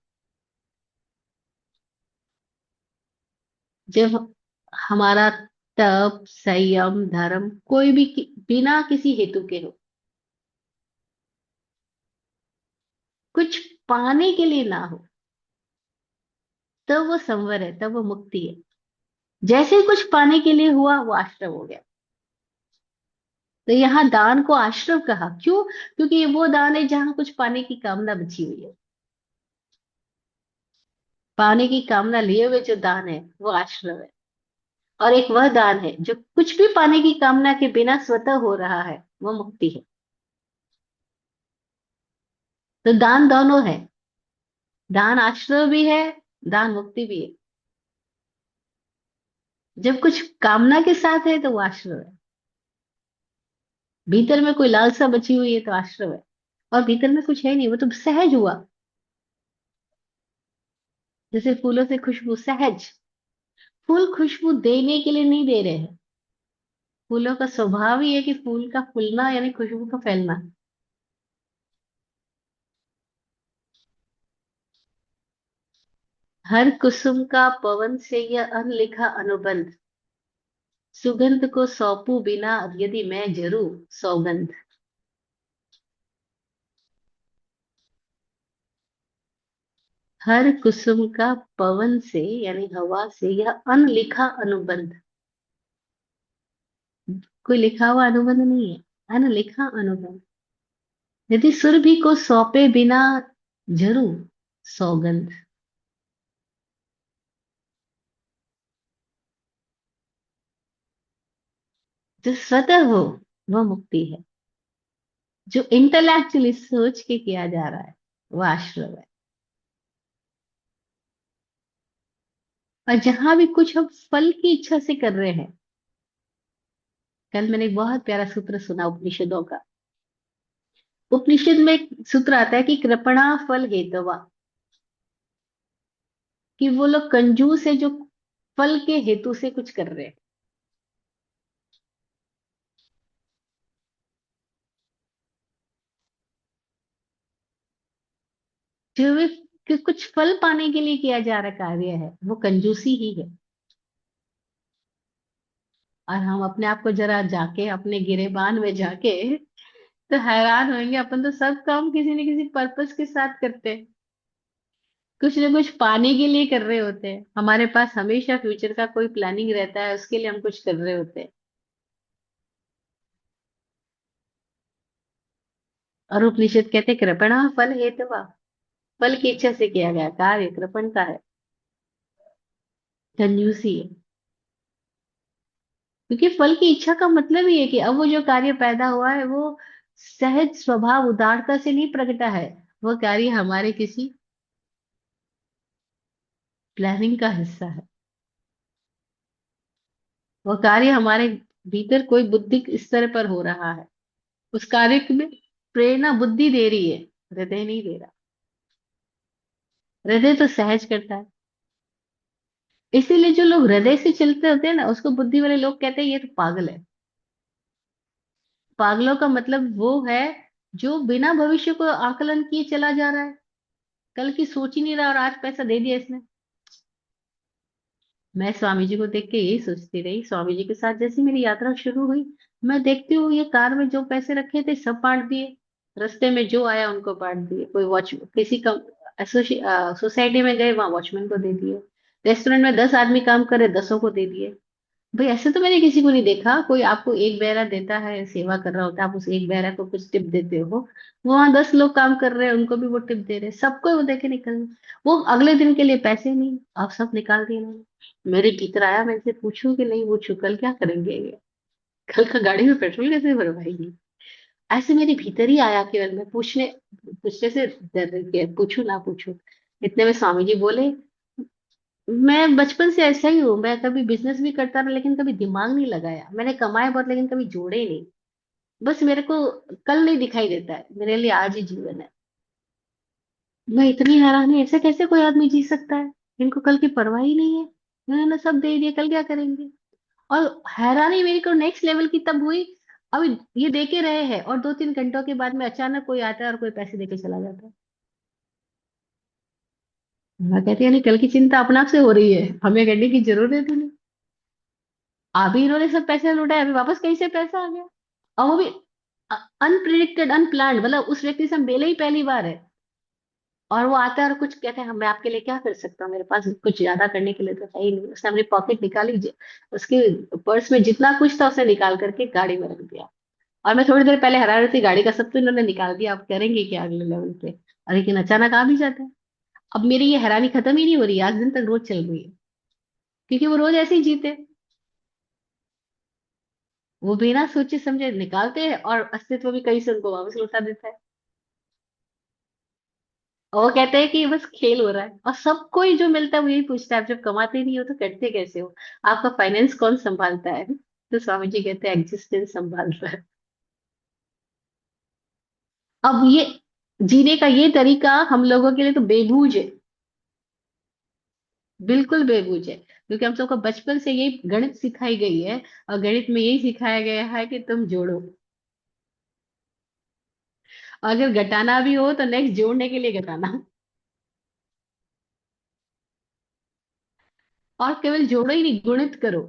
जब हमारा तप संयम धर्म कोई भी बिना किसी हेतु के हो, कुछ पाने के लिए ना हो। तब वो संवर है, तब वो मुक्ति है। जैसे ही कुछ पाने के लिए हुआ वो आश्रम हो गया। तो यहाँ दान को आश्रम कहा, क्यों? क्योंकि ये वो दान है जहां कुछ पाने की कामना बची हुई है। पाने की कामना लिए हुए जो दान है वो आश्रम है। और एक वह दान है जो कुछ भी पाने की कामना के बिना स्वतः हो रहा है, वो मुक्ति है। तो दान दोनों है। दान आश्रय भी है, दान मुक्ति भी है। जब कुछ कामना के साथ है तो वो आश्रय है। भीतर में कोई लालसा बची हुई है तो आश्रय है। और भीतर में कुछ है नहीं, वो तो सहज हुआ। जैसे फूलों से खुशबू सहज। फूल खुशबू देने के लिए नहीं दे रहे हैं। फूलों का स्वभाव ही है कि फूल का फूलना यानी खुशबू का फैलना। हर कुसुम का पवन से यह अनलिखा अनुबंध, सुगंध को सौंपू बिना यदि मैं जरूं सौगंध। हर कुसुम का पवन से यानी हवा से यह अनलिखा अनुबंध। कोई लिखा हुआ अनुबंध नहीं है, अनलिखा अनुबंध। यदि सुरभि को सौंपे बिना जरूं सौगंध। जो स्वतः हो वह मुक्ति है। जो इंटेलेक्चुअली सोच के किया जा रहा है वह आश्रम है। और जहां भी कुछ हम फल की इच्छा से कर रहे हैं। कल मैंने एक बहुत प्यारा सूत्र सुना उपनिषदों का। उपनिषद में एक सूत्र आता है कि कृपणा फल हेतवा। कि वो लोग कंजूस है जो फल के हेतु से कुछ कर रहे हैं। जो वे कि कुछ फल पाने के लिए किया जा रहा कार्य है वो कंजूसी ही है। और हम अपने आप को जरा जाके अपने गिरेबान में जाके तो हैरान होंगे। अपन तो सब काम किसी न किसी पर्पस के साथ करते हैं। कुछ न कुछ पाने के लिए कर रहे होते हैं। हमारे पास हमेशा फ्यूचर का कोई प्लानिंग रहता है, उसके लिए हम कुछ कर रहे होते हैं। और उपनिषद कहते हैं, कृपणा फल हेतवा। फल की इच्छा से किया गया कार्य कृपण का है, कंजूसी है। क्योंकि फल की इच्छा का मतलब ही है कि अब वो जो कार्य पैदा हुआ है वो सहज स्वभाव उदारता से नहीं प्रकटा है। वो कार्य हमारे किसी प्लानिंग का हिस्सा है। वो कार्य हमारे भीतर कोई बुद्धि स्तर पर हो रहा है। उस कार्य में प्रेरणा बुद्धि दे रही है, हृदय नहीं दे रहा। हृदय तो सहज करता है। इसीलिए जो लोग हृदय से चलते होते हैं ना, उसको बुद्धि वाले लोग कहते हैं ये तो पागल है। पागलों का मतलब वो है जो बिना भविष्य को आकलन किए चला जा रहा है। कल की सोच ही नहीं रहा और आज पैसा दे दिया इसने। मैं स्वामी जी को देख के यही सोचती रही। स्वामी जी के साथ जैसे मेरी यात्रा शुरू हुई, मैं देखती हूँ ये कार में जो पैसे रखे थे सब बांट दिए। रास्ते में जो आया उनको बांट दिए। कोई वॉच किसी का सोसाइटी में गए, वहां वॉचमैन को दे दिए। रेस्टोरेंट में 10 आदमी काम कर रहे, 10 को दे दिए। भाई ऐसे तो मैंने किसी को नहीं देखा। कोई आपको एक बेरा देता है, सेवा कर रहा होता है, आप उस एक बेरा को कुछ टिप देते हो। वो वहां 10 लोग काम कर रहे हैं, उनको भी वो टिप दे रहे हैं, सबको वो देके निकल रहे। वो अगले दिन के लिए पैसे नहीं, आप सब निकाल दिए इन्होंने। मेरे भीतर आया, मैं इनसे पूछूं कि नहीं पूछूं, कल क्या करेंगे ये? कल का गाड़ी में पेट्रोल कैसे भरवाएगी? ऐसे मेरे भीतर ही आया कि मैं पूछने पूछने से डर रही कि पूछूं ना पूछूं। इतने में स्वामी जी बोले, मैं बचपन से ऐसा ही हूँ। मैं कभी बिजनेस भी करता रहा लेकिन कभी दिमाग नहीं लगाया। मैंने कमाए बहुत लेकिन कभी जोड़े ही नहीं। बस मेरे को कल नहीं दिखाई देता है, मेरे लिए आज ही जीवन है। मैं इतनी हैरान है, ऐसे कैसे कोई आदमी जी सकता है? इनको कल की परवाह ही नहीं है। इन्होंने सब दे दिया, कल क्या करेंगे? और हैरानी मेरी को नेक्स्ट लेवल की तब हुई। अभी ये दे के रहे हैं और 2-3 घंटों के बाद में अचानक कोई आता है और कोई पैसे देके चला जाता है। मैं कहती है नहीं, कल की चिंता अपने आप से हो रही है, हमें करने की जरूरत ही नहीं। अभी इन्होंने सब पैसे लुटाए, अभी वापस कहीं से पैसा आ गया। और वो भी अनप्रिडिक्टेड अनप्लान्ड। मतलब उस व्यक्ति से हम मिले ही पहली बार है। और वो आता है और कुछ कहते हैं, "हम मैं आपके लिए क्या कर सकता हूँ, मेरे पास कुछ ज्यादा करने के लिए तो है ही नहीं।" उसने अपनी पॉकेट निकाली, उसके पर्स में जितना कुछ था उसने निकाल करके गाड़ी में रख दिया। और मैं थोड़ी देर पहले हरा रही थी गाड़ी का, सब तो इन्होंने निकाल दिया, अब करेंगे क्या अगले लेवल पे। और लेकिन अचानक आ भी जाता है। अब मेरी ये हैरानी खत्म ही नहीं हो रही है, आज दिन तक रोज चल रही है, क्योंकि वो रोज ऐसे ही जीते। वो बिना सोचे समझे निकालते हैं और अस्तित्व भी कहीं से उनको वापस लौटा देता है। और वो कहते हैं कि बस खेल हो रहा है, और सबको ही जो मिलता है वो यही पूछता है, आप जब कमाते नहीं हो तो करते कैसे हो, आपका फाइनेंस कौन संभालता है? तो स्वामी जी कहते हैं एग्जिस्टेंस संभालता है। अब ये जीने का ये तरीका हम लोगों के लिए तो बेबूझ है, बिल्कुल बेबूझ है, क्योंकि हम सबको बचपन से यही गणित सिखाई गई है। और गणित में यही सिखाया गया है कि तुम जोड़ो, अगर घटाना भी हो तो नेक्स्ट जोड़ने के लिए घटाना, और केवल जोड़ो ही नहीं, गुणित करो।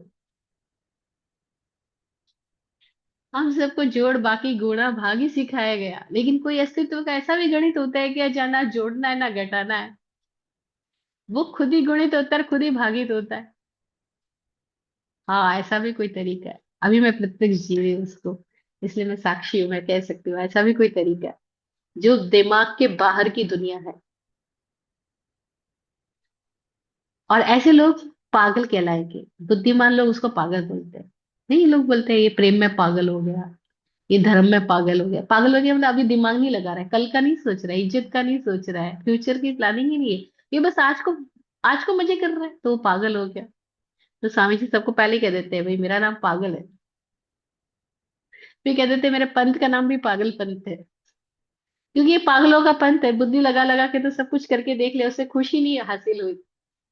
हम सबको जोड़ बाकी गुणा भाग ही सिखाया गया, लेकिन कोई अस्तित्व का ऐसा भी गणित होता है कि जहाँ ना जोड़ना है ना घटाना है, वो खुद ही गुणित होता है, खुद ही भागित होता है। हाँ, ऐसा भी कोई तरीका है। अभी मैं प्रत्यक्ष जी रही हूँ उसको, इसलिए मैं साक्षी हूँ, मैं कह सकती हूँ ऐसा भी कोई तरीका है जो दिमाग के बाहर की दुनिया है। और ऐसे लोग पागल कहलाएंगे, बुद्धिमान लोग उसको पागल बोलते हैं। नहीं, लोग बोलते हैं ये प्रेम में पागल हो गया, ये धर्म में पागल हो गया। पागल हो गया मतलब अभी दिमाग नहीं लगा रहा है, कल का नहीं सोच रहा है, इज्जत का नहीं सोच रहा है, फ्यूचर की प्लानिंग ही नहीं है, ये बस आज को मजे कर रहा है, तो वो पागल हो गया। तो स्वामी जी सबको पहले ही कह देते हैं, भाई मेरा नाम पागल है। फिर कह देते हैं मेरे पंथ का नाम भी पागल पंथ है, क्योंकि ये पागलों का पंथ है, बुद्धि लगा लगा के तो सब कुछ करके देख लिया, उससे खुशी नहीं हासिल हुई,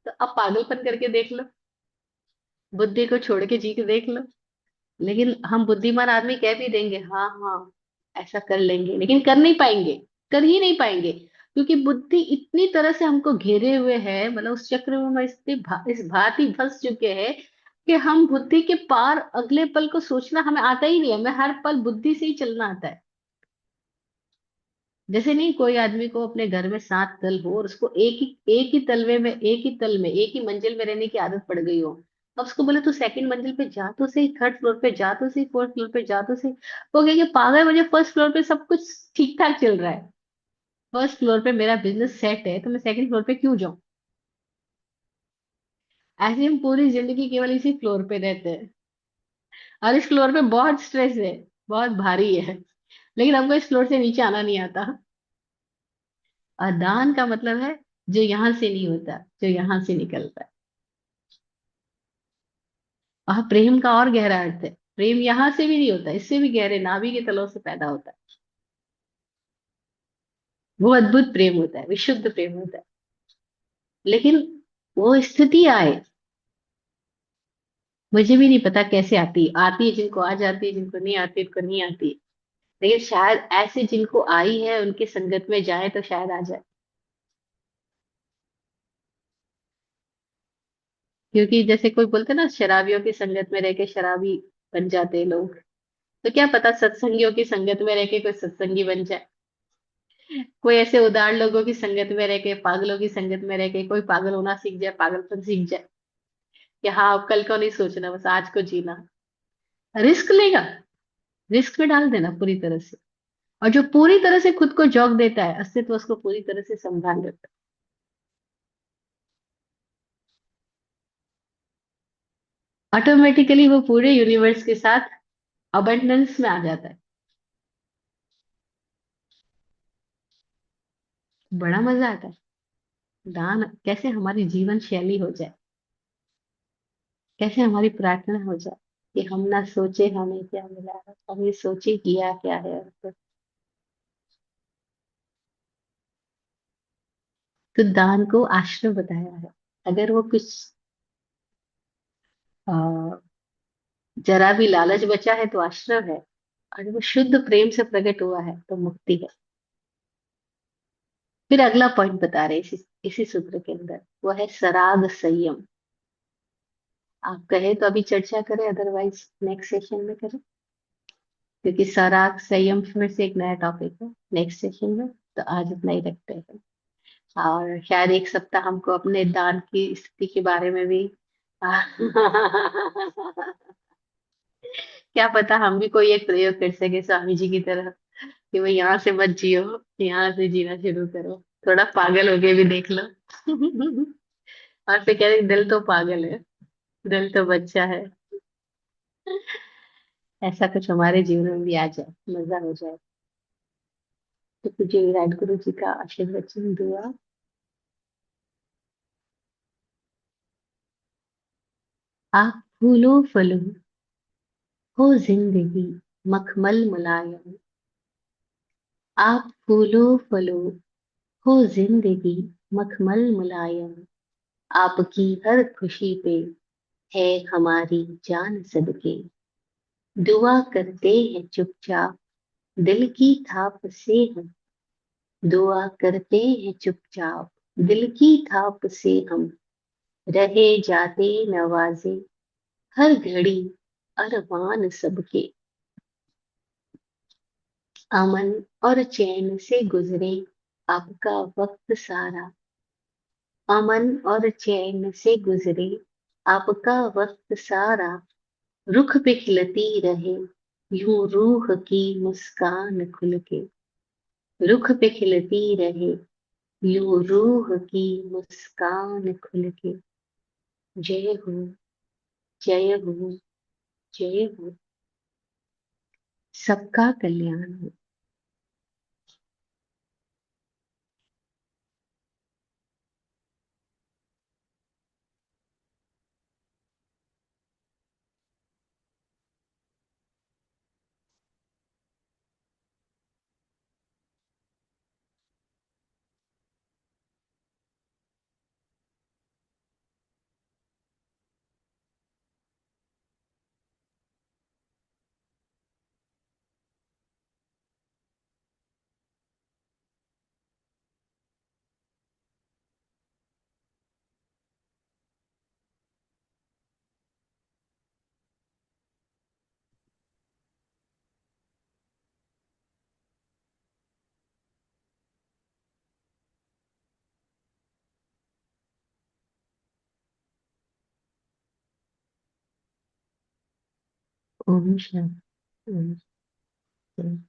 तो अब पागलपन करके देख लो, बुद्धि को छोड़ के जी के देख लो। लेकिन हम बुद्धिमान आदमी कह भी देंगे हाँ हाँ ऐसा कर लेंगे, लेकिन कर नहीं पाएंगे, कर ही नहीं पाएंगे, क्योंकि बुद्धि इतनी तरह से हमको घेरे हुए है, मतलब उस चक्र में हम इस भांति फंस चुके हैं कि हम बुद्धि के पार अगले पल को सोचना हमें आता ही नहीं है, हमें हर पल बुद्धि से ही चलना आता है। जैसे नहीं, कोई आदमी को अपने घर में 7 तल हो और उसको एक ही तलवे में, एक ही तल में, एक ही मंजिल में रहने की आदत पड़ गई हो। अब उसको बोले तू सेकंड मंजिल पे जा तो सही, थर्ड फ्लोर पे जा तो सही, फोर्थ फ्लोर पे जा तो सही, वो कहेंगे पागल, मुझे फर्स्ट फ्लोर पे सब कुछ ठीक ठाक चल रहा है, फर्स्ट फ्लोर पे मेरा बिजनेस सेट है, तो मैं सेकंड फ्लोर पे क्यों जाऊं? ऐसे हम पूरी जिंदगी केवल इसी फ्लोर पे रहते हैं, और इस फ्लोर पे बहुत स्ट्रेस है, बहुत भारी है, लेकिन हमको इस फ्लोर से नीचे आना नहीं आता। अदान का मतलब है जो यहां से नहीं होता, जो यहां से निकलता है। और प्रेम का और गहरा अर्थ है, प्रेम यहां से भी नहीं होता, इससे भी गहरे नाभि के तलों से पैदा होता है। वो अद्भुत प्रेम होता है, विशुद्ध प्रेम होता है। लेकिन वो स्थिति आए, मुझे भी नहीं पता कैसे आती, आती है जिनको आ जाती है, जिनको नहीं आती उनको नहीं आती, लेकिन शायद ऐसे जिनको आई है उनकी संगत में जाए तो शायद आ जाए। क्योंकि जैसे कोई बोलते ना, शराबियों की संगत में रह के शराबी बन जाते हैं लोग, तो क्या पता सत्संगियों की संगत में रह के कोई सत्संगी बन जाए, कोई ऐसे उदार लोगों की संगत में रह के, पागलों की संगत में रह के कोई पागल होना सीख जाए, पागलपन सीख जाए, कि हाँ अब कल को नहीं सोचना, बस आज को जीना। रिस्क लेगा, रिस्क में डाल देना पूरी तरह से। और जो पूरी तरह से खुद को झोंक देता है, अस्तित्व उसको पूरी तरह से संभाल लेता है, ऑटोमेटिकली वो पूरे यूनिवर्स के साथ अबंडेंस में आ जाता है। बड़ा मजा आता है। दान कैसे हमारी जीवन शैली हो जाए, कैसे हमारी प्रार्थना हो जाए कि हम ना सोचे हमें क्या मिला है, हम ये सोचे किया क्या है। तो दान को आश्रम बताया है। अगर वो कुछ अ, जरा भी लालच बचा है तो आश्रम है, और वो शुद्ध प्रेम से प्रकट हुआ है तो मुक्ति है। फिर अगला पॉइंट बता रहे इसी सूत्र के अंदर, वो है सराग संयम। आप कहे तो अभी चर्चा करें, अदरवाइज नेक्स्ट सेशन में करें, क्योंकि सराग संयम फिर से एक नया टॉपिक है नेक्स्ट सेशन में, तो आज इतना ही रखते हैं। और शायद एक सप्ताह हमको अपने दान की स्थिति के बारे में भी क्या पता हम भी कोई एक प्रयोग कर सके स्वामी जी की तरह, कि भाई यहाँ से मत जियो, यहाँ से जीना शुरू करो, थोड़ा पागल होके भी देख लो। और फिर कह रहे दिल तो पागल है, दिल तो बच्चा है। ऐसा कुछ हमारे जीवन में भी आ जाए, मजा हो जाए। तो तुझे विराट गुरु जी का आशीर्वचन वचन दुआ। आप फूलो फलो हो जिंदगी मखमल मुलायम। आप फूलो फलो हो जिंदगी मखमल मुलायम। आपकी हर खुशी पे है हमारी जान सदके। दुआ करते हैं चुपचाप दिल की थाप से हम। दुआ करते हैं चुपचाप दिल की थाप से हम। रहे जाते नवाजे हर घड़ी अरमान सबके। अमन और चैन से गुजरे आपका वक्त सारा। अमन और चैन से गुजरे आपका वक्त सारा। रुख पे खिलती रहे यूं रूह की मुस्कान खुल के। रुख पे खिलती रहे यूं रूह की मुस्कान खुल के। जय हो, जय हो, जय हो। सबका कल्याण हो। ओम शांति। ओम शांति।